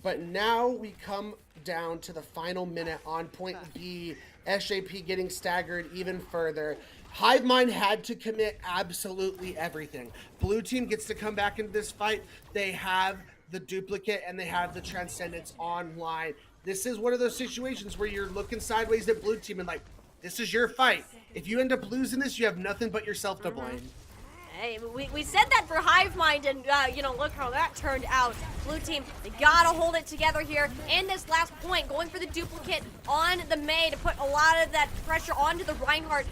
But now we come down to the final minute on point B. SJP getting staggered even further. HIVEMIND had to commit absolutely everything. Blue team gets to come back into this fight. They have the duplicate and they have the Transcendence online. This is one of those situations where you're looking sideways at blue team and like, this is your fight. If you end up losing this, you have nothing but yourself to blame. Hey, we said that for HIVEMIND, and look how that turned out. Blue team, they gotta hold it together here in this last point, going for the duplicate on the May to put a lot of that pressure onto the Reinhardt,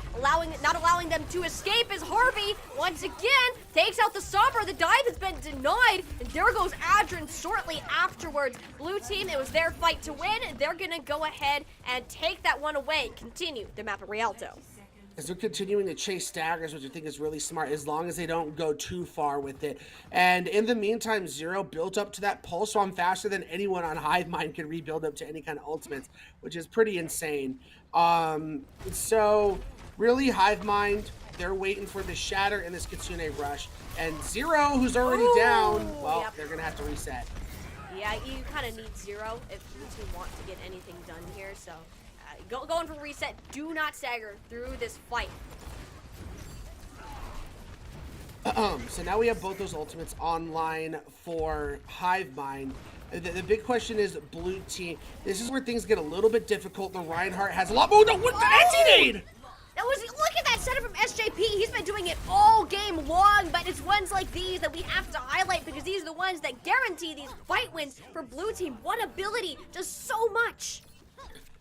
not allowing them to escape as Harvey once again takes out the Sombra. The dive has been denied, and there goes Adrian shortly afterwards. Blue team, it was their fight to win. They're gonna go ahead and take that one away, continue the map of Rialto. As they're continuing to chase staggers, which I think is really smart, as long as they don't go too far with it. And in the meantime, Zero built up to that pulse bomb faster than anyone on HIVEMIND can rebuild up to any kind of ultimates, which is pretty insane. So really HIVEMIND, they're waiting for the Shatter and this Kitsune Rush. And Zero, who's already down, well, yep. They're going to have to reset. Yeah, you kind of need Zero if you want to get anything done here, so... Going for reset. Do not stagger through this fight. So now we have both those ultimates online for HIVEMIND. The big question is blue team. This is where things get a little bit difficult. The Reinhardt has a lot more. What the anti-nade? Look at that setup from SJP. He's been doing it all game long, but it's ones like these that we have to highlight because these are the ones that guarantee these fight wins for blue team. One ability does so much.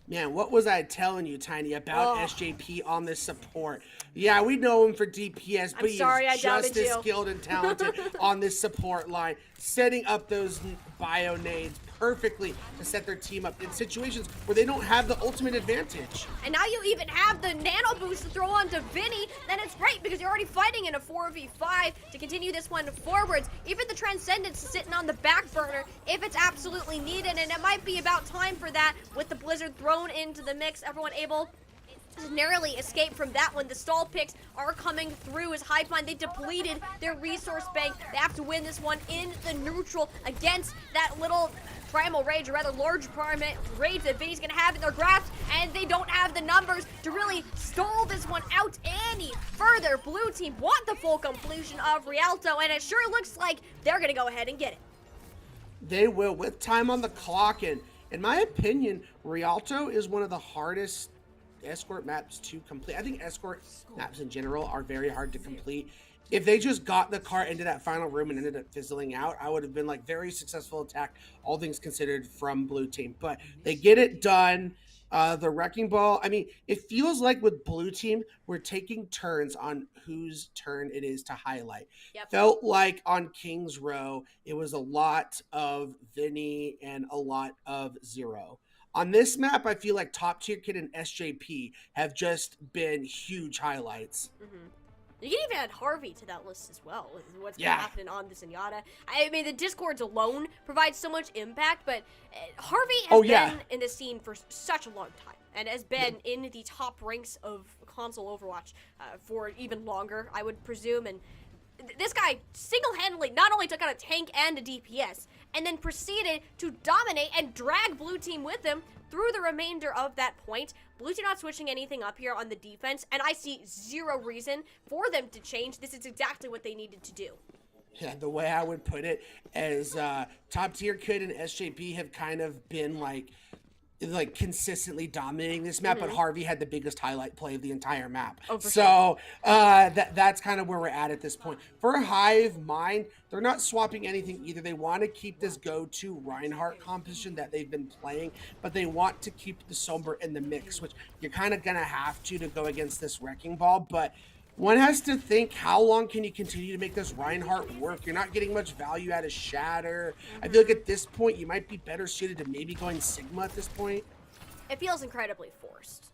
Man, what was I telling you, Tiny, about SJP on this support? Yeah, we know him for DPS, but he's just as skilled and talented on this support line, setting up those bio nades perfectly to set their team up in situations where they don't have the ultimate advantage. And now you even have the nano boost to throw on to Vinny, then it's great because you're already fighting in a 4v5 to continue this one forwards. Even the Transcendence is sitting on the back burner if it's absolutely needed, and it might be about time for that with the Blizzard thrown into the mix. Everyone able to narrowly escape from that one. The stall picks are coming through as HIVEMIND. They depleted their resource bank. They have to win this one in the neutral against that little primal rage, or rather large primal rage that Vinny's gonna have in their grasp, and they don't have the numbers to really stall this one out any further. Blue team want the full completion of Rialto, and it sure looks like they're gonna go ahead and get it. They will, with time on the clock, and in my opinion, Rialto is one of the hardest escort maps to complete. I think escort maps in general are very hard to complete. If they just got the car into that final room and ended up fizzling out, I would have been like very successful attack, all things considered, from blue team. But they get it done. The wrecking ball. I mean, it feels like with blue team, we're taking turns on whose turn it is to highlight. Yep. Felt like on King's Row, it was a lot of Vinny and a lot of Zero. On this map, I feel like Top Tier Kid and SJP have just been huge highlights. You can even add Harvey to that list as well, with what's been Yeah. happening on the Zenyatta. I mean, the Discords alone provide so much impact, but Harvey has been in the scene for such a long time, and has been in the top ranks of console Overwatch for even longer, I would presume, and this guy single-handedly not only took out a tank and a DPS, and then proceeded to dominate and drag blue team with him through the remainder of that point. Blue team not switching anything up here on the defense, and I see zero reason for them to change. This is exactly what they needed to do. Yeah, the way I would put it is Top Tier Kid and SJP have kind of been like consistently dominating this map, but Harvey had the biggest highlight play of the entire map. So that's kind of where we're at this point. For HIVEMIND, they're not swapping anything either. They want to keep this go-to Reinhardt composition that they've been playing, but they want to keep the Sombra in the mix, which you're kind of going to have to go against this Wrecking Ball, but one has to think, how long can you continue to make this Reinhardt work? You're not getting much value out of Shatter. I feel like at this point, you might be better suited to maybe going Sigma at this point. It feels incredibly forced.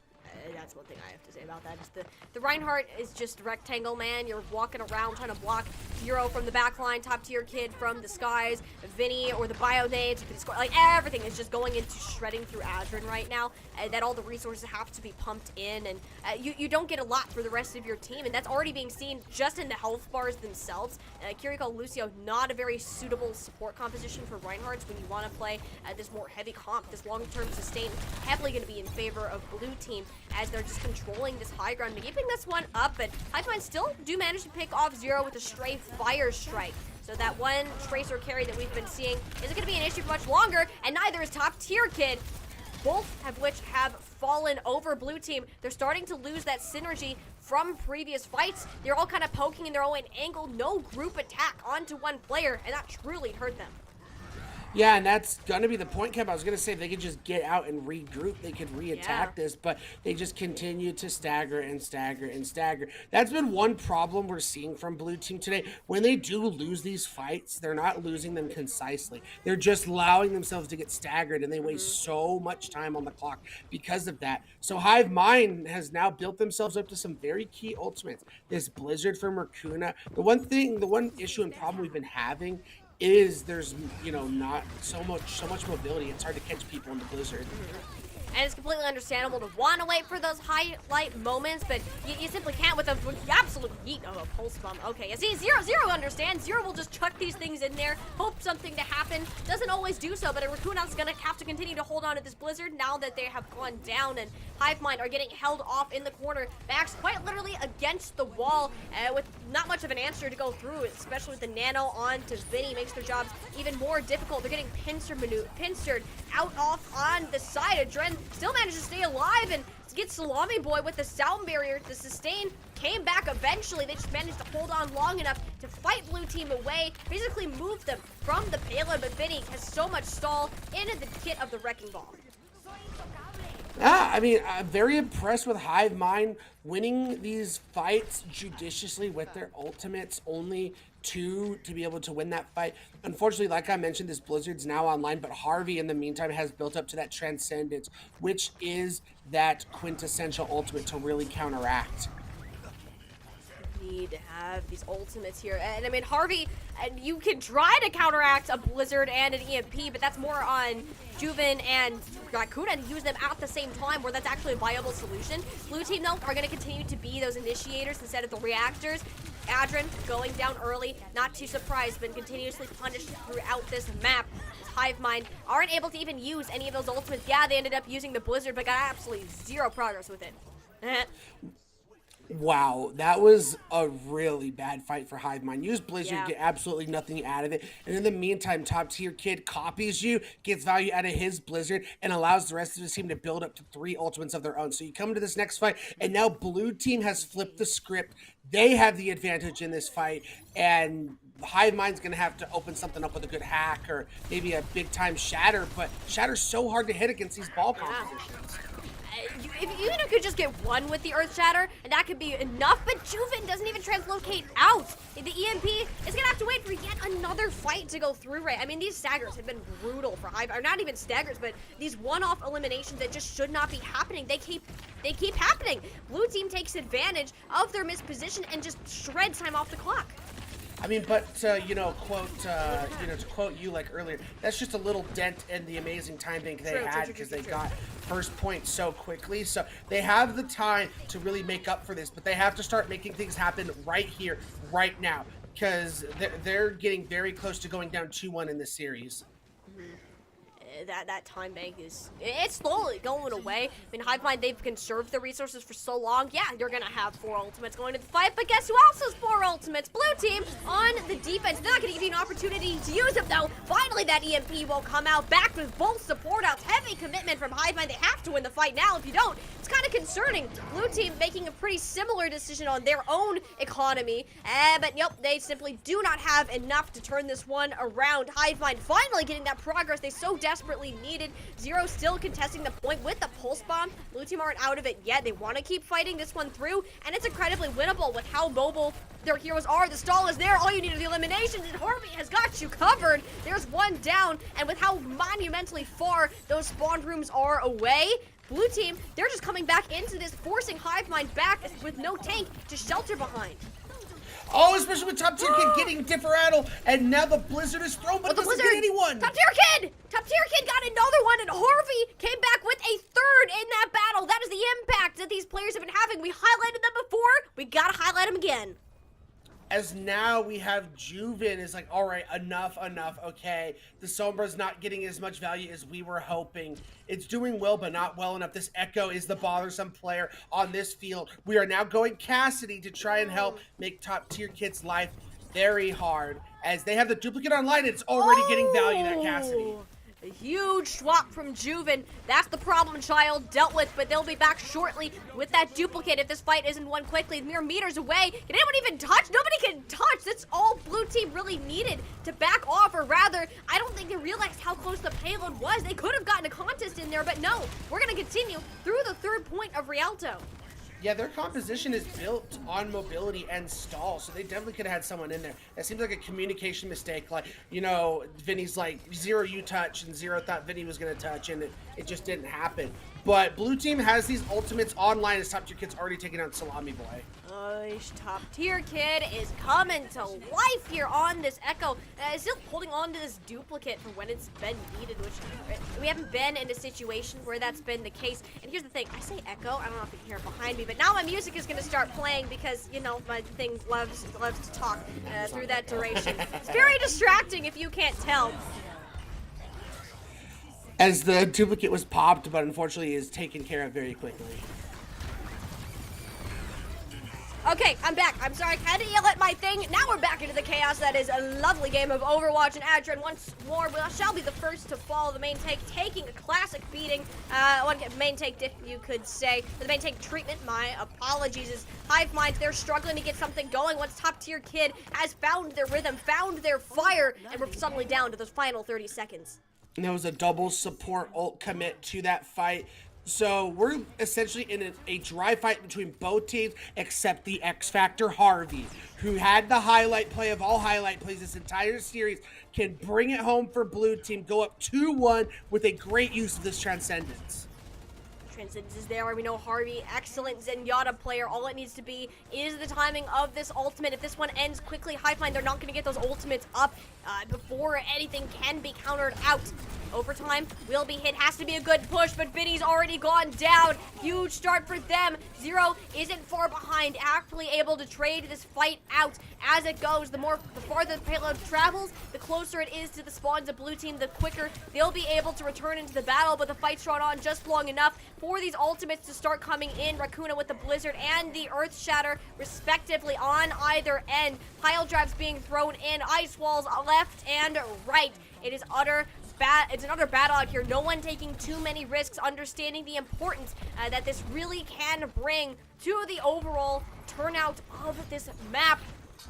That's one thing I have to say about that. Just the Reinhardt is just rectangle, man. You're walking around trying to block Hero from the back line, Top Tier Kid from the skies, Vinny or the bio nades, like everything is just going into shredding through Adren right now. That all the resources have to be pumped in, and you don't get a lot for the rest of your team, and that's already being seen just in the health bars themselves. Kiriko Lucio, not a very suitable support composition for Reinhardt's when you want to play this more heavy comp, this long-term sustain, heavily going to be in favor of blue team, as they're just controlling this high ground and keeping this one up, but HIVEMIND still do manage to pick off Zero with a stray fire strike. So that one tracer carry that we've been seeing isn't going to be an issue for much longer, and neither is Top Tier Kid, both of which have fallen over blue team. They're starting to lose that synergy from previous fights. They're all kind of poking in their own angle, no group attack onto one player, and that truly hurt them. Yeah, and that's going to be the point, Kev. I was going to say if they could just get out and regroup, they could re-attack this, but they just continue to stagger and stagger and stagger. That's been one problem we're seeing from blue team today. When they do lose these fights, they're not losing them concisely. They're just allowing themselves to get staggered, and they waste so much time on the clock because of that. So HIVEMIND has now built themselves up to some very key ultimates. This Blizzard from Raccoona. The one issue and problem we've been having is there's not so much mobility. It's hard to catch people in the Blizzard. And it's completely understandable to want to wait for those highlight moments, but you simply can't with a absolute yeet of a pulse bomb. Okay, see, Zero understands. Zero will just chuck these things in there, hope something to happen. Doesn't always do so, but Raccoon's gonna have to continue to hold on to this Blizzard now that they have gone down, and HIVEMIND are getting held off in the corner. Backs quite literally against the wall, with not much of an answer to go through, especially with the nano on to Vinny. Makes their jobs even more difficult. They're getting pincered out off on the side. Adren still managed to stay alive and get Salami Boy with the sound barrier. The sustain came back eventually. They just managed to hold on long enough to fight blue team away, basically move them from the payload, but Vinny has so much stall into the kit of the Wrecking Ball. Yeah, I mean, I'm very impressed with HIVEMIND winning these fights judiciously with their ultimates, only two to be able to win that fight. Unfortunately, like I mentioned, this Blizzard's now online, but Harvey, in the meantime, has built up to that Transcendence, which is that quintessential ultimate to really counteract. Need to have these ultimates here, and I mean Harvey, you can try to counteract a Blizzard and an EMP, but that's more on Juven and Raccoon and use them at the same time, where that's actually a viable solution. Blue team though are going to continue to be those initiators instead of the reactors. Adren going down early, not too surprised, been continuously punished throughout this map. HIVEMIND aren't able to even use any of those ultimates. Yeah, they ended up using the Blizzard, but got absolutely zero progress with it. Wow, that was a really bad fight for HiveMind. Use Blizzard, Yeah. get absolutely nothing out of it. And in the meantime, top tier kid copies you, gets value out of his Blizzard, and allows the rest of his team to build up to 3 ultimates of their own. So you come into this next fight, and now blue team has flipped the script. They have the advantage in this fight, and HiveMind's going to have to open something up with a good hack or maybe a big time shatter, but shatter's so hard to hit against these ball compositions. If even if you could just get one with the Earth Shatter, and that could be enough, but Juven doesn't even translocate out. The EMP is gonna have to wait for yet another fight to go through, Ray. I mean, these staggers have been brutal for Hive, or not even staggers, but these one-off eliminations that just should not be happening. They keep happening. Blue team takes advantage of their misposition and just shreds time off the clock. I mean, but to quote you like earlier, that's just a little dent in the amazing time bank they had because they got first point so quickly. So they have the time to really make up for this, but they have to start making things happen right here, right now, because they're getting very close to going down 2-1 in this series. That time bank it's slowly going away. I mean, HiveMind, they've conserved their resources for so long. Yeah, you're gonna have 4 ultimates going to the fight, but guess who else has 4 ultimates? Blue team on the defense. They're not gonna give you an opportunity to use them though. Finally, that EMP will come out back with both support outs. Heavy commitment from HiveMind. They have to win the fight now. If you don't, it's kind of concerning. Blue team making a pretty similar decision on their own economy, but nope, they simply do not have enough to turn this one around. HiveMind finally getting that progress they so desperately needed. Zero still contesting the point with the pulse bomb. Blue team aren't out of it yet. They want to keep fighting this one through, and it's incredibly winnable with how mobile their heroes are. The stall is there. All you need are the eliminations, and Harvey has got you covered. There's one down, and with how monumentally far those spawn rooms are away, Blue team, they're just coming back into this, forcing HiveMind back with no tank to shelter behind. Oh, especially with top tier kid getting differential, and now the Blizzard is thrown, but it doesn't get anyone. Top tier kid got another one, and Harvey came back with a third in that battle. That is the impact that these players have been having. We highlighted them before. We gotta highlight them again. As now we have Juven is like, all right, enough, okay. The Sombra's not getting as much value as we were hoping. It's doing well, but not well enough. This Echo is the bothersome player on this field. We are now going Cassidy to try and help make top tier kids' life very hard. As they have the duplicate online, it's already getting value, that Cassidy. A huge swap from Juven. That's the problem child dealt with, but they'll be back shortly with that duplicate if this fight isn't won quickly. Mere meters away. Can anyone even touch? Nobody can touch. That's all blue team really needed to back off, or rather, I don't think they realized how close the payload was. They could have gotten a contest in there, but no. We're going to continue through the 3rd point of Rialto. Yeah, their composition is built on mobility and stall, so they definitely could have had someone in there. That seems like a communication mistake. Like, Vinny's like, Zero, you touch, and Zero thought Vinny was going to touch, and it just didn't happen. But blue team has these ultimates online as top tier kid's already taken out Salami Boy. Top tier kid is coming to life here on this Echo. Still holding on to this duplicate for when it's been needed, which we haven't been in a situation where that's been the case. And here's the thing, I say Echo, I don't know if you can hear it behind me, but now my music is going to start playing because, my thing loves to talk through that duration. It's very distracting if you can't tell. As the duplicate was popped, but unfortunately is taken care of very quickly. Okay, I'm back. I'm sorry, I had to yell at my thing. Now we're back into the chaos that is a lovely game of Overwatch, and Adrian once more shall be the first to fall. The main tank taking a classic beating. Main tank dip, you could say. The main tank treatment, my apologies, is HiveMind. They're struggling to get something going once top tier kid has found their rhythm, found their fire, and we're suddenly down to those final 30 seconds. And there was a double support ult commit to that fight. So we're essentially in a dry fight between both teams, except the X Factor Harvey, who had the highlight play of all highlight plays this entire series, can bring it home for blue team, go up 2-1 with a great use of this Transcendence. Transcendence is there. We know Harvey, excellent Zenyatta player. All it needs to be is the timing of this ultimate. If this one ends quickly, HiveMind, they're not going to get those ultimates up before anything can be countered out. Overtime will be hit. Has to be a good push, but Vinny's already gone down. Huge start for them. Zero isn't far behind. Actually able to trade this fight out as it goes. The farther the payload travels, the closer it is to the spawns of blue team, the quicker they'll be able to return into the battle. But the fight's drawn on just long enough for these ultimates to start coming in. Raccoona with the Blizzard and the Earth Shatter, respectively, on either end. Pile drives being thrown in. Ice walls left and right. It is it's another battle out here. No one taking too many risks, understanding the importance that this really can bring to the overall turnout of this map.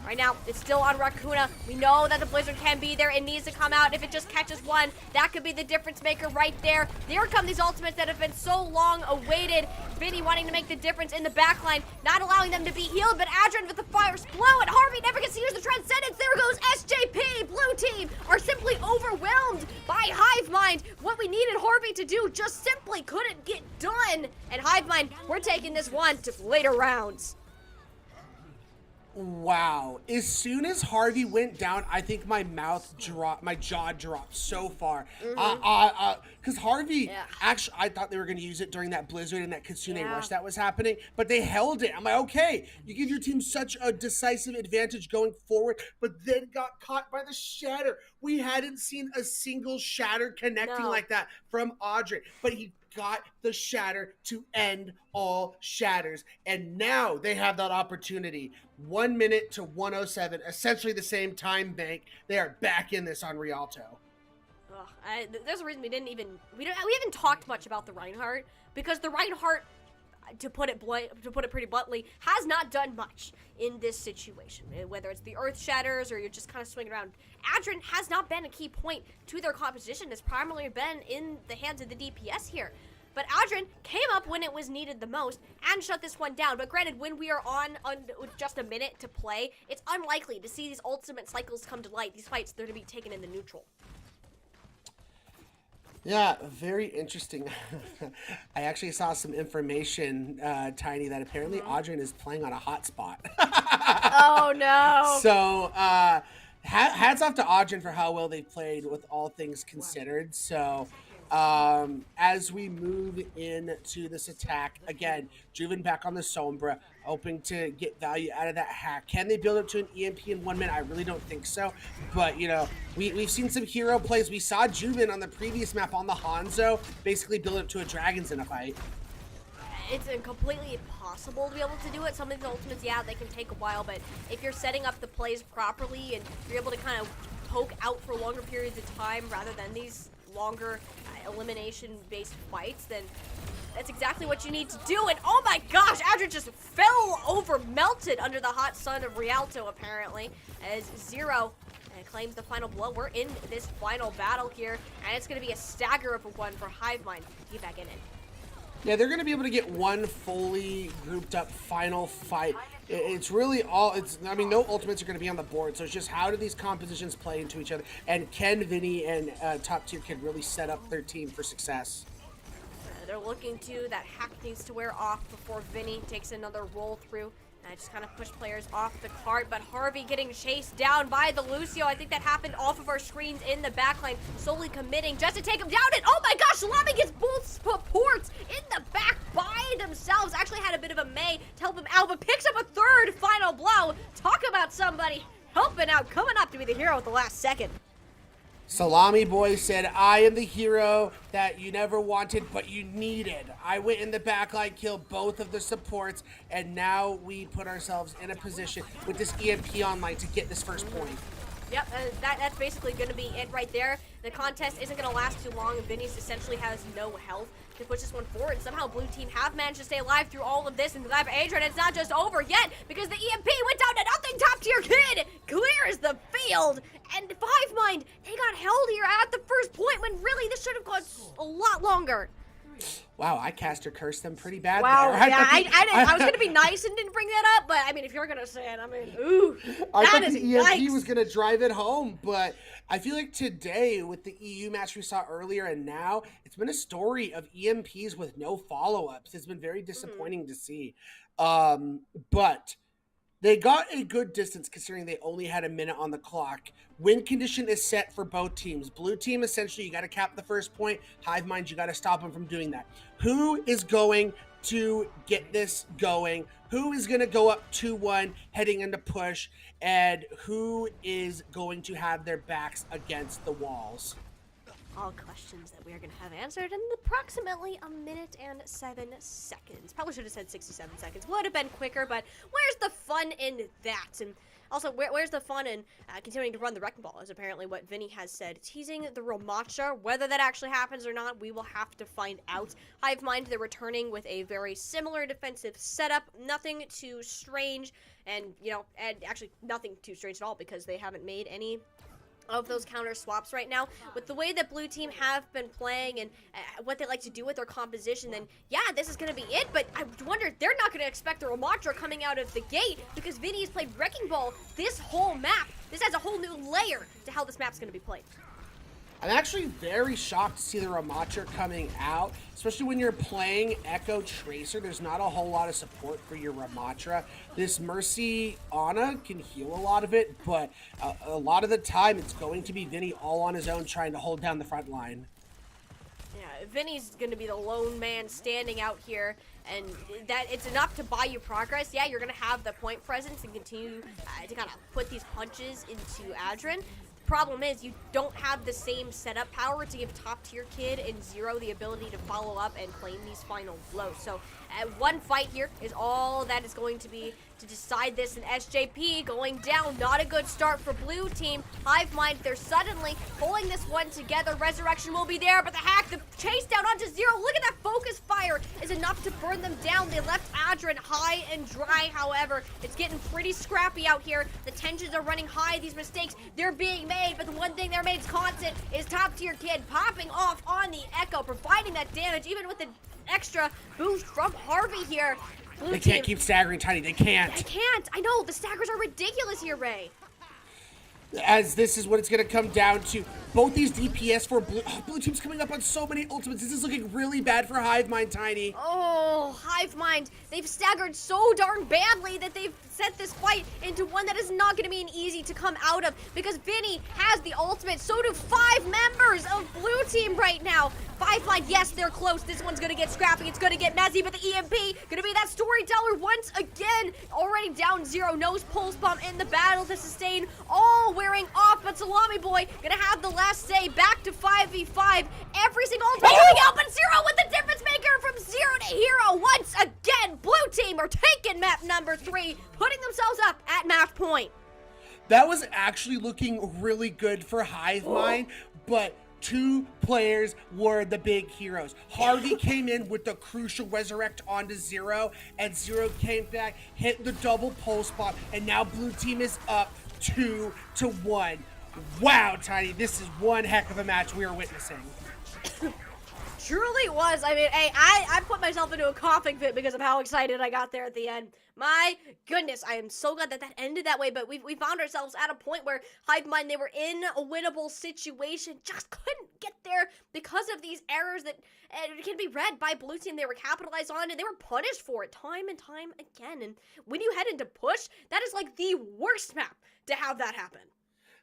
Right now, it's still on Raccoona. We know that the Blizzard can be there. It needs to come out. If it just catches one, that could be the difference maker right there. There come these ultimates that have been so long awaited. Vinny wanting to make the difference in the backline, not allowing them to be healed, but Adrian with the fire's blow, and Harvey never gets to use the Transcendence. There goes SJP. Blue team are simply overwhelmed by HIVEMIND. What we needed Harvey to do just simply couldn't get done. And HIVEMIND, we're taking this one to later rounds. Wow. As soon as Harvey went down, I think my jaw dropped so far. Because Harvey, actually, I thought they were going to use it during that Blizzard and that Kitsune rush that was happening, but they held it. I'm like, okay, you give your team such a decisive advantage going forward, but then got caught by the Shatter. We hadn't seen a single Shatter connecting like that from Audrey, but he got the Shatter to end all Shatters, and now they have that opportunity. 1 minute to 1:07, essentially the same time bank. They are back in this on Rialto. There's a reason we haven't talked much about the Reinhardt, because the Reinhardt, to put it pretty bluntly, has not done much in this situation. Whether it's the Earth Shatters or you're just kind of swinging around, Adrian has not been a key point to their composition. It's primarily been in the hands of the DPS here. But Adrian came up when it was needed the most and shut this one down. But granted, when we are on with just a minute to play, it's unlikely to see these ultimate cycles come to light. These fights, they're to be taken in the neutral. Yeah, very interesting. I actually saw some information, Tiny, that apparently Adrian is playing on a hotspot. Oh, no. So, hats off to Adrian for how well they played with all things considered. So, as we move into this attack, again, Juven back on the Sombra, hoping to get value out of that hack. Can they build up to an EMP in 1 minute? I really don't think so. But, you know, we've seen some hero plays. We saw Juven on the previous map on the Hanzo basically build up to a Dragons in a fight. It's completely impossible to be able to do it. Some of these ultimates, yeah, they can take a while, but if you're setting up the plays properly and you're able to kind of poke out for longer periods of time rather than these longer elimination-based fights, then that's exactly what you need to do. And oh my gosh, Adrian just fell over, melted under the hot sun of Rialto, apparently, as Zero claims the final blow. We're in this final battle here, and it's going to be a stagger of a one for HIVEMIND. Get back in it. Yeah, they're going to be able to get one fully grouped up final fight. It's really all, I mean, no ultimates are going to be on the board, so it's just how do these compositions play into each other, and can Vinny and Top Tier Kid really set up their team for success? They're looking to, that hack needs to wear off before Vinny takes another roll through. Just kind of push players off the cart, but Harvey getting chased down by the Lucio. I think that happened off of our screens in the backline, solely committing just to take him down. And oh my gosh, Salami gets both supports in the back by themselves. Actually had a bit of a May to help him out, but picks up a third final blow. Talk about somebody helping out, coming up to be the hero at the last second. Salami Boy said, I am the hero that you never wanted, but you needed. I went in the backline, killed both of the supports, and now we put ourselves in a position with this EMP online to get this first point. Yep, that's basically going to be it right there. The contest isn't going to last too long. Vinny's essentially has no health to push this one forward. Somehow Blue Team have managed to stay alive through all of this, and grab Adrian. It's not just over yet, because the EMP went down to nothing. Top Tier Kid clears the field, and HIVEMIND, they got held here at the first point when really this should have gone a lot longer. Wow, I caster cursed them pretty bad. Wow, there. yeah, I was gonna be nice and didn't bring that up, but I mean, if you're gonna say it, I mean, ooh, I thought that is the EMP yikes. was gonna drive it home, but I feel like today with the EU match we saw earlier and now, it's been a story of EMPs with no follow-ups. It's been very disappointing to see. But They got a good distance considering they only had a minute on the clock. Win condition is set for both teams. Blue team, essentially, you got to cap the first point. HIVEMIND, you got to stop them from doing that. Who is going to get this going? Who is going to go up 2-1 heading into push? And who is going to have their backs against the walls? All questions that we are going to have answered in approximately a minute and 7 seconds. Probably should have said 67 seconds. Would have been quicker, but where's the fun in that? And also, where's the fun in continuing to run the wrecking ball is apparently what Vinny has said. Teasing the Ramacha. Whether that actually happens or not, we will have to find out. HIVEMIND, they're returning with a very similar defensive setup. Nothing too strange. And, and actually nothing too strange at all because they haven't made any of those counter swaps right now. With the way that blue team have been playing and what they like to do with their composition, then yeah, this is going to be it. But I wonder if they're not going to expect the Ramatra coming out of the gate because Vinny has played Wrecking Ball this whole map. This adds a whole new layer to how this map's going to be played. I'm actually very shocked to see the Ramatra coming out, especially when you're playing Echo Tracer. There's not a whole lot of support for your Ramatra. This Mercy Ana can heal a lot of it, but a lot of the time it's going to be Vinny all on his own trying to hold down the front line. Yeah, Vinny's going to be the lone man standing out here, and that it's enough to buy you progress. Yeah, you're going to have the point presence and continue to kind of put these punches into Adrian. Problem is you don't have the same setup power to give top tier kid and Zero the ability to follow up and claim these final blows. So one fight here is all that is going to be to decide this, and SJP going down. Not a good start for blue team. HIVEMIND, they're suddenly pulling this one together. Resurrection will be there, but the hack, the chase down onto Zero. Look at that focus fire is enough to burn them down. They left Adrian high and dry. However, it's getting pretty scrappy out here. The tensions are running high. These mistakes, they're being made, but the one thing they're made constant is top tier kid popping off on the Echo, providing that damage, even with the extra boost from Harvey here. Blue They team, can't keep staggering Tiny. They can't. I can't. I know. The staggers are ridiculous here, Ray. As this is what it's going to come down to. Both these DPS for blue team's coming up on so many ultimates. This is looking really bad for HIVEMIND, Tiny. Oh, HIVEMIND. They've staggered so darn badly that they've set this fight into one that is not going to be an easy to come out of because Vinny has the ultimate. So do 5 members of blue team right now. HIVEMIND, yes, they're close. This one's going to get scrappy. It's going to get messy, but the EMP going to be that storyteller once again. Already down Zero. Knows pulse bomb in the battle to sustain. All wearing off, but Salami Boy going to have the last say. Back to 5v5. Every single ultimate coming out, but Zero with the difference maker from 0 to hero once again. Blue team are taking map number 3, putting themselves up at match point. That was actually looking really good for HIVEMIND, but 2 players were the big heroes. Harvey came in with the crucial resurrect onto Zero, and Zero came back, hit the double pulse bomb, and now blue team is up 2-1. Wow, Tiny, this is one heck of a match we are witnessing. Truly was. I mean, hey, I put myself into a coughing fit because of how excited I got there at the end. My goodness, I am so glad that that ended that way, but we found ourselves at a point where HIVEMIND, they were in a winnable situation, just couldn't get there because of these errors that can be read by blue team. They were capitalized on, and they were punished for it time and time again. And when you head into push, that is like the worst map to have that happen.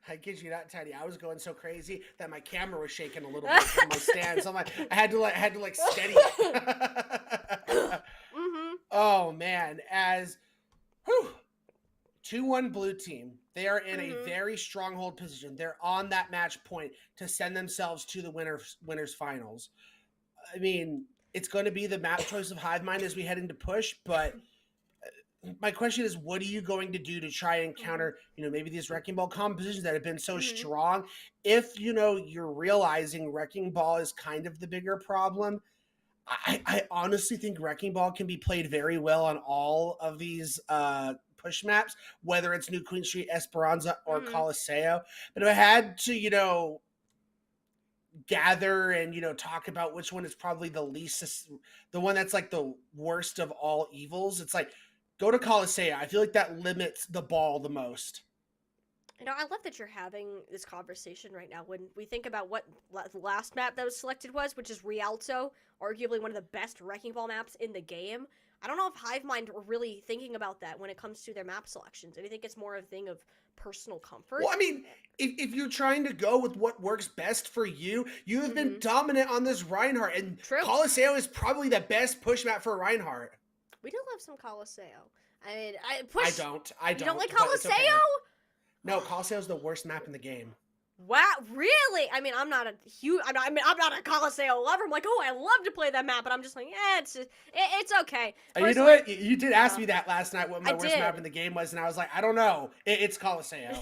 I kid you not, Tiny. I was going so crazy that my camera was shaking a little bit from my stand. So I had to steady it. Oh man, as 2-1 blue team, they are in a very stronghold position. They're on that match point to send themselves to the winners finals. I mean, it's going to be the map choice of HIVEMIND as we head into push, but my question is, what are you going to do to try and counter, maybe these Wrecking Ball compositions that have been so strong? If, you're realizing Wrecking Ball is kind of the bigger problem, I honestly think Wrecking Ball can be played very well on all of these push maps, whether it's New Queen Street, Esperanza, or Coliseo. But if I had to, gather and, talk about which one is probably the least, the one that's like the worst of all evils, it's like, go to Coliseo. I feel like that limits the ball the most. I love that you're having this conversation right now when we think about what the last map that was selected was, which is Rialto, arguably one of the best Wrecking Ball maps in the game. I don't know if HiveMind are really thinking about that when it comes to their map selections. I think it's more a thing of personal comfort. Well, I mean, if you're trying to go with what works best for you, you have been dominant on this Reinhardt, and True. Colosseo is probably the best push map for Reinhardt. We do love some Colosseo. I mean, I don't. You don't like but it's Colosseo? okay. No, Colosseo is the worst map in the game. Wow, really? I mean, I'm not a Colosseo lover. I'm like, oh, I love to play that map, but I'm just like, it's okay. You know what? You did ask me that last night what my worst did. map in the game was, and I was like, I don't know. It's Colosseo.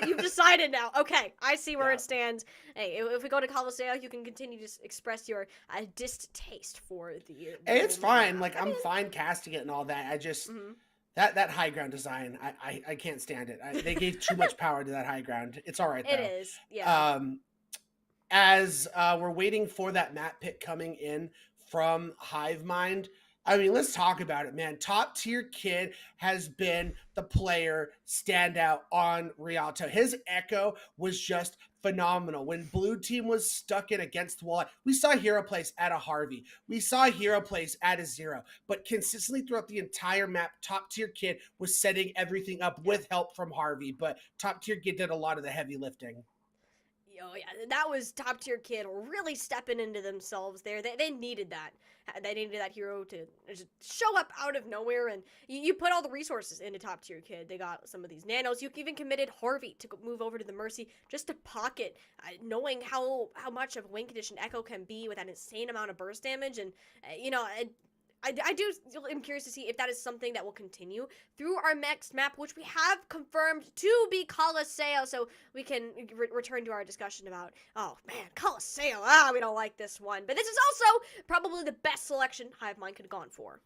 You've decided now. Okay, I see where it stands. Hey, if we go to Colosseo, you can continue to express your distaste for the. Hey, it's fine. Like, I'm fine casting it and all that. I just. That high ground design, I can't stand it. They gave too much power to that high ground. It's all right, though. It is, yeah. As we're waiting for that map pick coming in from HiveMind, I mean, let's talk about it, man. Top tier kid has been the player standout on Rialto. His echo was just phenomenal. When blue team was stuck in against the wall, we saw hero plays at a Harvey. We saw hero plays at a Zero. But consistently throughout the entire map, top tier kid was setting everything up with help from Harvey. But top tier kid did a lot of the heavy lifting. Oh yeah, that was top tier kid really stepping into themselves there. They needed that. They needed that hero to just show up out of nowhere, and you put all the resources into top tier kid. They got some of these nanos. You even committed Harvey to move over to the Mercy just to pocket, knowing how much of win condition Echo can be with that insane amount of burst damage, and I'm curious to see if that is something that will continue through our next map, which we have confirmed to be Colosseo, so we can return to our discussion about, oh man, Colosseo, we don't like this one. But this is also probably the best selection HiveMind could have gone for.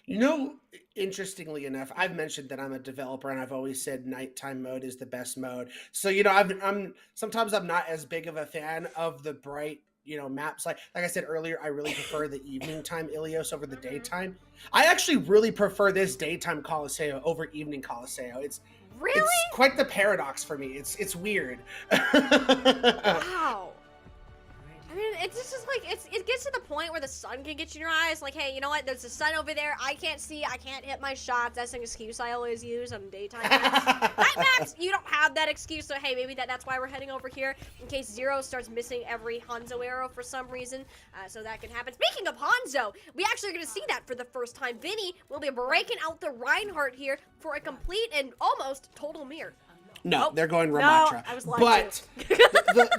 You know, interestingly enough, I've mentioned that I'm a developer, and I've always said nighttime mode is the best mode. So, you know, sometimes I'm not as big of a fan of the bright, maps. Like I said earlier, I really prefer the evening time Ilios over the daytime. I actually really prefer this daytime Colosseo over evening Colosseo. It's quite the paradox for me. It's weird. Wow. I mean, it's just like, it gets to the point where the sun can get you in your eyes. Like, hey, you know what? There's a sun over there. I can't see. I can't hit my shots. That's an excuse I always use on daytime maps. Night maps, you don't have that excuse. So, hey, maybe that's why we're heading over here in case Zero starts missing every Hanzo arrow for some reason. So that can happen. Speaking of Hanzo, we actually are going to see that for the first time. Vinny will be breaking out the Reinhardt here for a complete and almost total mirror. No, they're going Ramatra. No, I was lied but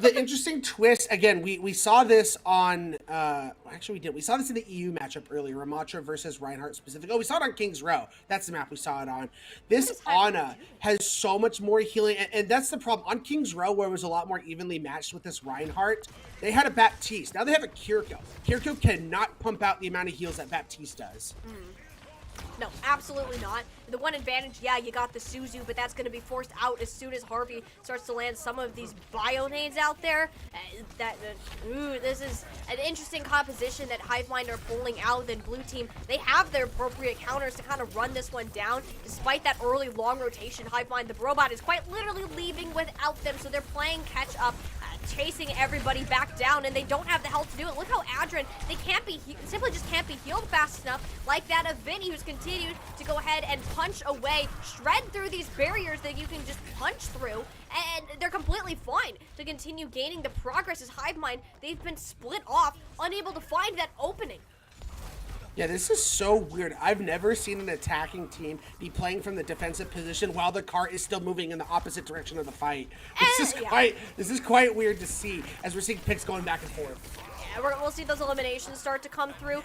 the interesting twist, again, we saw this on, actually we did. We saw this in the EU matchup earlier, Ramatra versus Reinhardt specific. Oh, we saw it on King's Row. That's the map we saw it on. This Ana has so much more healing, and that's the problem. On King's Row, where it was a lot more evenly matched with this Reinhardt, they had a Baptiste. Now they have a Kiriko. Kiriko cannot pump out the amount of heals that Baptiste does. No, absolutely not. The one advantage, yeah, you got the Suzu, but that's going to be forced out as soon as Harvey starts to land some of these bio nades out there. This is an interesting composition that HiveMind are pulling out. Then blue team, they have their appropriate counters to kind of run this one down. Despite that early long rotation, HiveMind, the robot, is quite literally leaving without them, so they're playing catch up, chasing everybody back down, and they don't have the health to do it. Look how Adrian, they simply just can't be healed fast enough, like that of Vinny, who's continued to go ahead and punch away, shred through these barriers that you can just punch through, and they're completely fine to continue gaining the progress as HiveMind. They've been split off, unable to find that opening. Yeah, this is so weird. I've never seen an attacking team be playing from the defensive position while the car is still moving in the opposite direction of the fight. This is quite weird to see as we're seeing picks going back and forth. Yeah, we'll see those eliminations start to come through.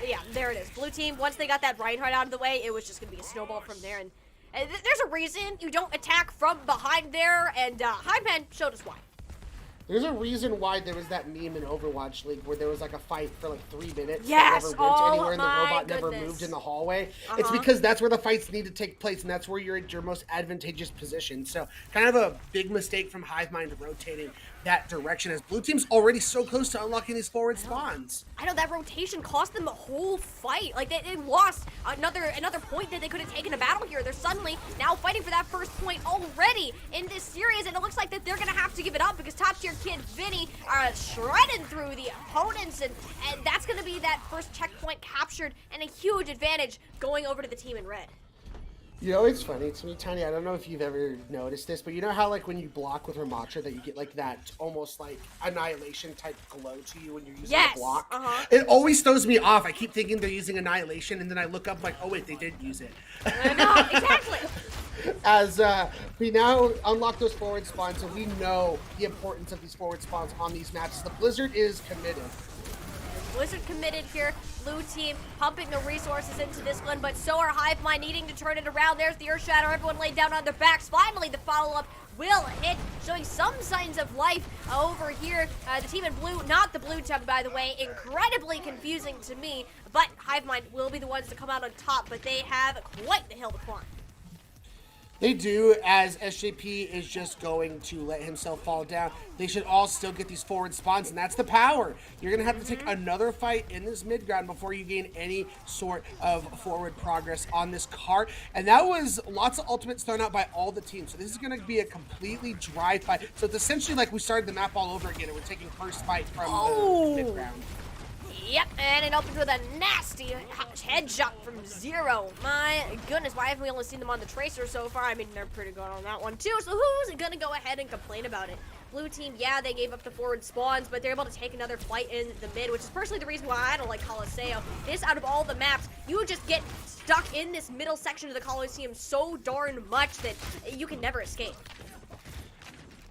Yeah, there it is. Blue team, once they got that Reinhardt out of the way, it was just going to be a snowball from there. And there's a reason you don't attack from behind there, and HiveMind showed us why. There's a reason why there was that meme in Overwatch League where there was like a fight for like 3 minutes. Yes! That never went anywhere and the robot never moved in the hallway. It's because that's where the fights need to take place, and that's where you're at your most advantageous position. So kind of a big mistake from HiveMind rotating that direction, as blue team's already so close to unlocking these forward spawns. I know that rotation cost them a whole fight. Like they lost another point that they could have taken a battle here. They're suddenly now fighting for that first point already in this series, and it looks like that they're gonna have to give it up because top tier kid Vinny are shredding through the opponents, and that's gonna be that first checkpoint captured and a huge advantage going over to the team in red. You know, it's funny to me, Tiny. I don't know if you've ever noticed this, but you know how, like, when you block with Ramatra, that you get, like, that almost, like, Annihilation type glow to you when you're using a block? It always throws me off. I keep thinking they're using Annihilation, and then I look up, like, oh, wait, they did use it. No, exactly. As we now unlock those forward spawns, and we know the importance of these forward spawns on these matches. The Blizzard is committed. Blizzard committed here. Blue team pumping the resources into this one, but so are HIVEMIND needing to turn it around. There's the Earth Shatter. Everyone laid down on their backs. Finally, the follow-up will hit, showing some signs of life over here. The team in blue, not the blue tub, by the way, incredibly confusing to me, but HIVEMIND will be the ones to come out on top, but they have quite the hill to climb. They do, as SJP is just going to let himself fall down. They should all still get these forward spawns, and that's the power. You're going to have to take another fight in this mid ground before you gain any sort of forward progress on this cart. And that was lots of ultimates thrown out by all the teams. So this is going to be a completely dry fight. So it's essentially like we started the map all over again, and we're taking first fight from the mid ground. Yep, and it opens with a nasty headshot from Zero. My goodness, why haven't we only seen them on the Tracer so far? I mean, they're pretty good on that one too, so who's gonna go ahead and complain about it? Blue team, yeah, they gave up the forward spawns, but they're able to take another fight in the mid, which is personally the reason why I don't like Coliseum. This, out of all the maps, you just get stuck in this middle section of the Coliseum so darn much that you can never escape.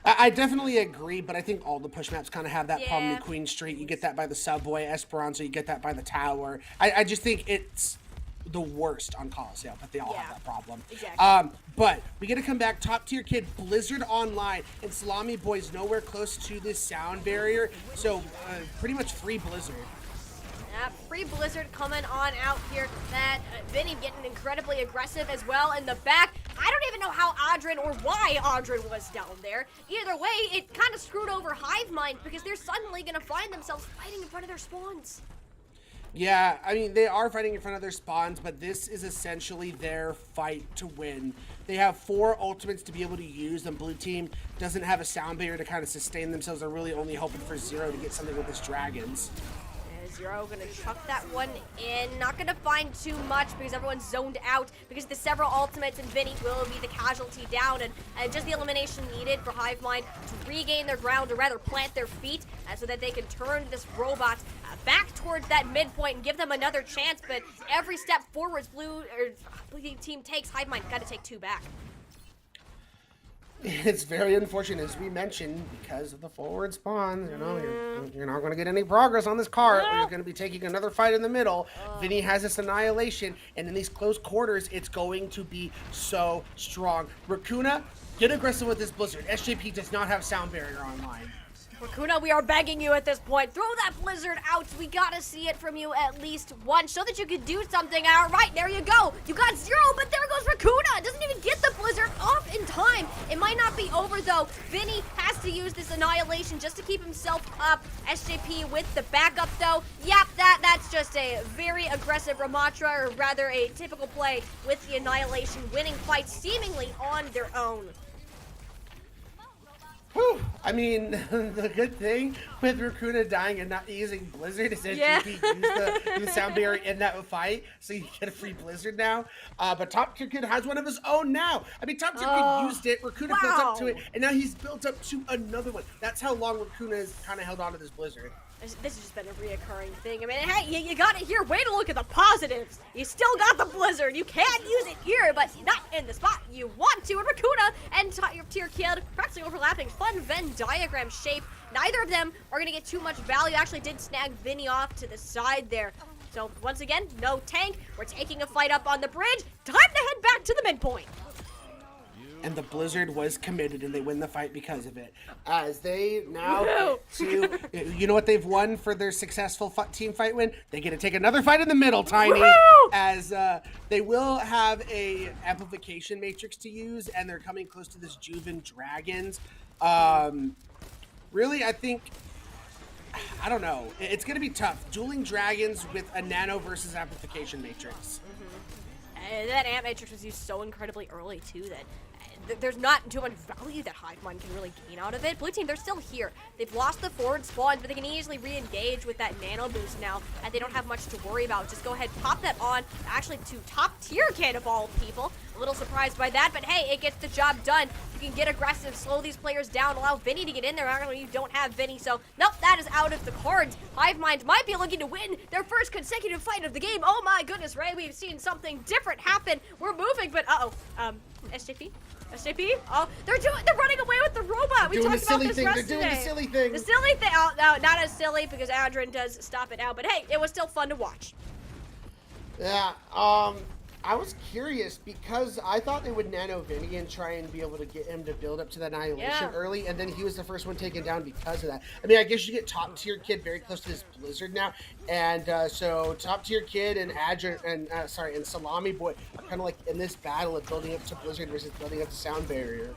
I definitely agree, but I think all the push maps kind of have that problem in Queen Street. You get that by the subway, Esperanza, you get that by the tower. I just think it's the worst on Coliseum, but they all have that problem. Exactly. But we get to come back, top tier kid, Blizzard online, and Salami Boys nowhere close to this sound barrier, so pretty much free Blizzard. Free Blizzard coming on out here. That Vinny getting incredibly aggressive as well in the back. I don't even know how Adrian or why Adrian was down there. Either way, it kind of screwed over HIVEMIND because they're suddenly going to find themselves fighting in front of their spawns. Yeah, I mean, they are fighting in front of their spawns, but this is essentially their fight to win. They have 4 ultimates to be able to use, and blue team doesn't have a sound barrier to kind of sustain themselves. They're really only hoping for Zero to get something with his dragons. Zero gonna chuck that one in. Not gonna find too much because everyone's zoned out because the several ultimates, and Vinny will be the casualty down, and just the elimination needed for HIVEMIND to regain their ground, or rather plant their feet, so that they can turn this robot back towards that midpoint and give them another chance. But every step forwards blue team takes, HIVEMIND gotta take 2 back. It's very unfortunate, as we mentioned, because of the forward spawn. You know, you're not going to get any progress on this cart. You're going to be taking another fight in the middle. Vinny has this annihilation, and in these close quarters, it's going to be so strong. Racuna, get aggressive with this Blizzard. SJP does not have sound barrier online. Racuna, we are begging you at this point. Throw that Blizzard out. We gotta see it from you at least once so that you can do something. All right, there you go. You got 0, but there goes Racuna. Doesn't even get the Blizzard off in time. It might not be over, though. Vinny has to use this annihilation just to keep himself up. SJP with the backup, though. Yep, that's just a very aggressive Ramatra, or rather a typical play with the annihilation, winning fights seemingly on their own. Whew. I mean, the good thing with Racuna dying and not using Blizzard is that you can use the sound barrier in that fight, so you get a free Blizzard now. But Top Tier Kid has one of his own now. I mean, Top Tier Kid used it, Racuna built up to it, and now he's built up to another one. That's how long Racuna has kind of held on to this Blizzard. This has just been a reoccurring thing. I mean, hey, you got it here. Way to look at the positives. You still got the Blizzard. You can't use it here, but not in the spot you want to. And Racuna and Tier Kid practically overlapping. Fun Venn diagram shape. Neither of them are going to get too much value. Actually did snag Vinny off to the side there. So, once again, no tank. We're taking a fight up on the bridge. Time to head back to the midpoint. And the Blizzard was committed, and they win the fight because of it. As they now you know what they've won for their successful team fight win? They get to take another fight in the middle, Tiny. As they will have a amplification matrix to use, and they're coming close to this Juven Dragons. really, I think, I don't know. It's going to be tough. Dueling Dragons with a Nano versus Amplification Matrix. And that Amp Matrix was used so incredibly early, too, that there's not too much value that HIVEMIND can really gain out of it. Blue team, they're still here. They've lost the forward spawns, but they can easily re-engage with that nano boost now, and they don't have much to worry about. Just go ahead, pop that on, actually to top tier kid of all people. A little surprised by that, but hey, it gets the job done. You can get aggressive, slow these players down, allow Vinny to get in there. Actually, you don't have Vinny, so nope, that is out of the cards. HIVEMIND might be looking to win their first consecutive fight of the game. Oh my goodness, Ray, we've seen something different happen. We're moving, but SJP? SJP? Oh, they're running away with the robot. We talked about this yesterday. They're doing the silly thing. The silly thing. Oh, no, not as silly because Adrian does stop it out. But hey, it was still fun to watch. Yeah, I was curious because I thought they would nano Vinny and try and be able to get him to build up to the annihilation early, and then he was the first one taken down because of that. I mean, I guess you get top tier kid very close to this Blizzard now, and so top tier kid and and Salami Boy are kind of like in this battle of building up to Blizzard versus building up to Sound Barrier.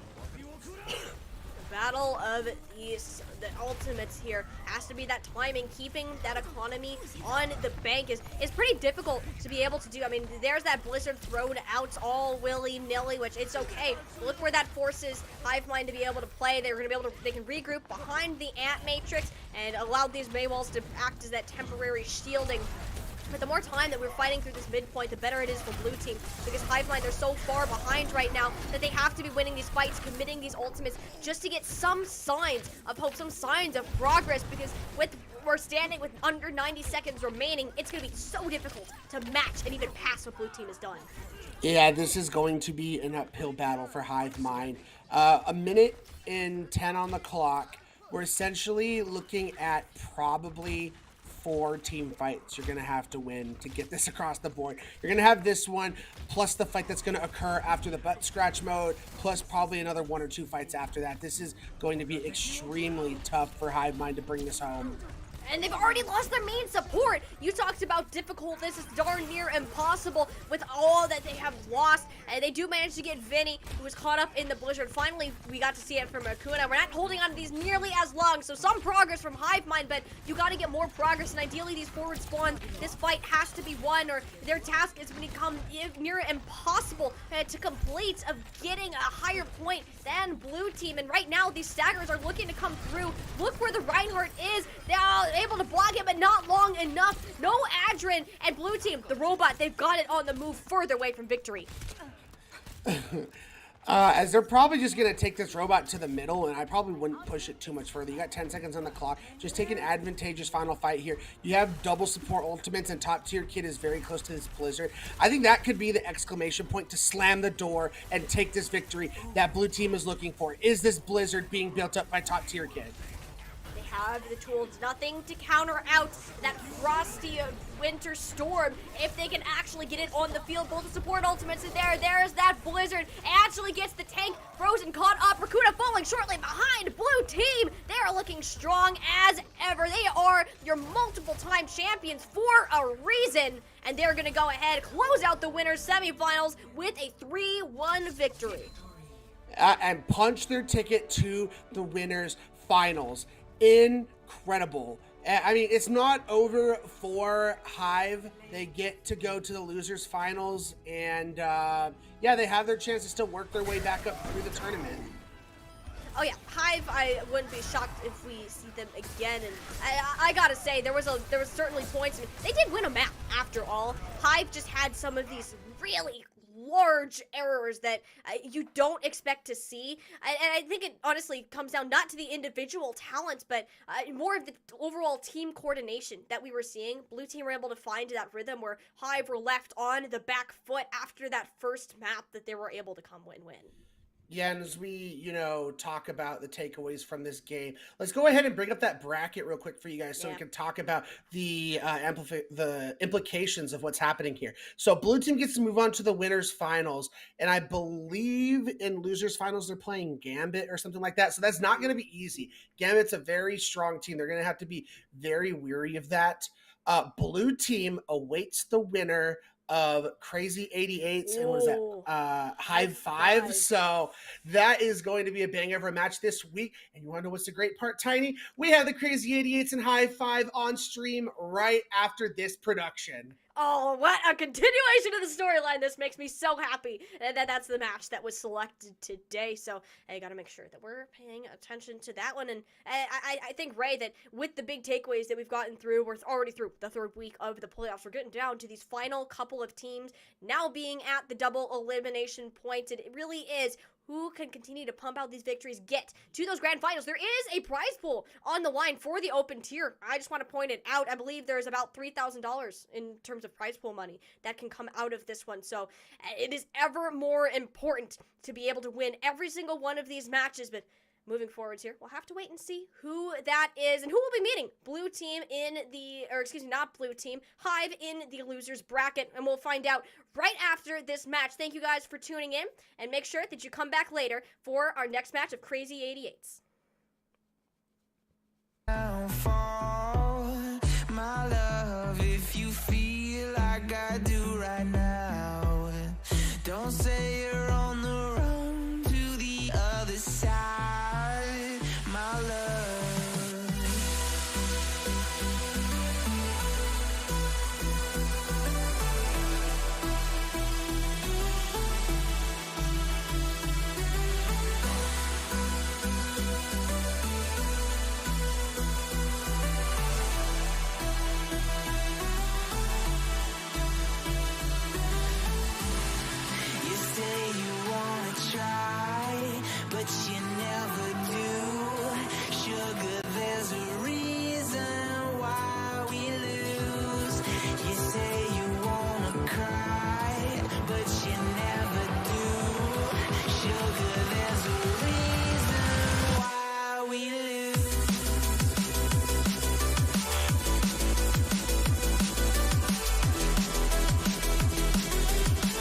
Battle of the ultimates here has to be that timing. Keeping that economy on the bank is pretty difficult to be able to do. I mean, there's that Blizzard thrown out all willy-nilly, which it's okay. Look where that forces HIVEMIND to be able to play. They can regroup behind the Ant Matrix and allow these Maywalls to act as that temporary shielding. But the more time that we're fighting through this midpoint, the better it is for blue team, because HIVEMIND, they're so far behind right now that they have to be winning these fights, committing these ultimates, just to get some signs of hope, some signs of progress, because we're standing with under 90 seconds remaining, it's going to be so difficult to match and even pass what blue team has done. Yeah, this is going to be an uphill battle for HIVEMIND. A minute and 10 on the clock. We're essentially looking at probably 4 team fights you're going to have to win to get this across the board. You're going to have this one, plus the fight that's going to occur after the butt scratch mode, plus probably another 1 or 2 fights after that. This is going to be extremely tough for HIVEMIND to bring this home. And they've already lost their main support. You talked about difficult. This is darn near impossible with all that they have lost. And they do manage to get Vinny, who was caught up in the Blizzard. Finally, we got to see it from Akuna. We're not holding on to these nearly as long, so some progress from HIVEMIND, but you got to get more progress, and ideally these forward spawns, this fight has to be won, or their task is going to become near impossible to complete of getting a higher point than blue team. And right now, these staggers are looking to come through. Look where the Reinhardt is. Now able to block it, but not long enough. No Adrian, and blue team, the robot, they've got it on the move further away from victory. As they're probably just going to take this robot to the middle, and I probably wouldn't push it too much further. You got 10 seconds on the clock. Just take an advantageous final fight here. You have double support ultimates, and top tier kid is very close to this Blizzard. I think that could be the exclamation point to slam the door and take this victory that blue team is looking for. Is this Blizzard being built up by top tier kid? Have the tools, nothing to counter out that frosty winter storm. If they can actually get it on the field, both the support ultimates are there. There's that Blizzard. Actually gets the tank frozen, caught up. Rakuna falling shortly behind. Blue team, they are looking strong as ever. They are your multiple time champions for a reason. And they're going to go ahead, close out the winners semifinals with a 3-1 victory. And punch their ticket to the winners finals. Incredible. I mean, it's not over for Hive. They get to go to the losers finals, and yeah, they have their chance to still work their way back up through the tournament. Oh yeah, Hive, I wouldn't be shocked if we see them again. And I gotta say, there was certainly points. I mean, they did win a map after all. Hive just had some of these really large errors that you don't expect to see, and I think it honestly comes down not to the individual talent, but more of the overall team coordination that we were seeing. Blue team were able to find that rhythm where Hive were left on the back foot after that first map that they were able to come win. Yeah, and as we, talk about the takeaways from this game, let's go ahead and bring up that bracket real quick for you guys so we can talk about the implications of what's happening here. So blue team gets to move on to the winners finals, and I believe in losers finals they're playing Gambit or something like that. So that's not going to be easy. Gambit's a very strong team. They're going to have to be very weary of that. Blue team awaits the winner of Crazy 88s and was Ooh. at Hive Hive 5. Five. So that is going to be a bang of a match this week. And you want to know what's the great part, Tiny? We have the Crazy 88s and Hive 5 on stream right after this production. Oh, what a continuation of the storyline. This makes me so happy that that's the match that was selected today. So I got to make sure that we're paying attention to that one. And I think, Ray, that with the big takeaways that we've gotten through, we're already through the third week of the playoffs. We're getting down to these final couple of teams now being at the double elimination point. It really is who can continue to pump out these victories, get to those grand finals. There is a prize pool on the line for the open tier. I just want to point it out. I believe there's about $3,000 in terms of prize pool money that can come out of this one. So it is ever more important to be able to win every single one of these matches. But moving forwards here, we'll have to wait and see who that is and who will be meeting blue team in the, or excuse me, not blue team, Hive in the losers bracket, and we'll find out right after this match. Thank you guys for tuning in, and make sure that you come back later for our next match of Crazy 88s. Downfall, my love, if you feel like I do right now, don't say you're on the run to the other side, my love. You say you wanna try, but you never do. Sugar, there's a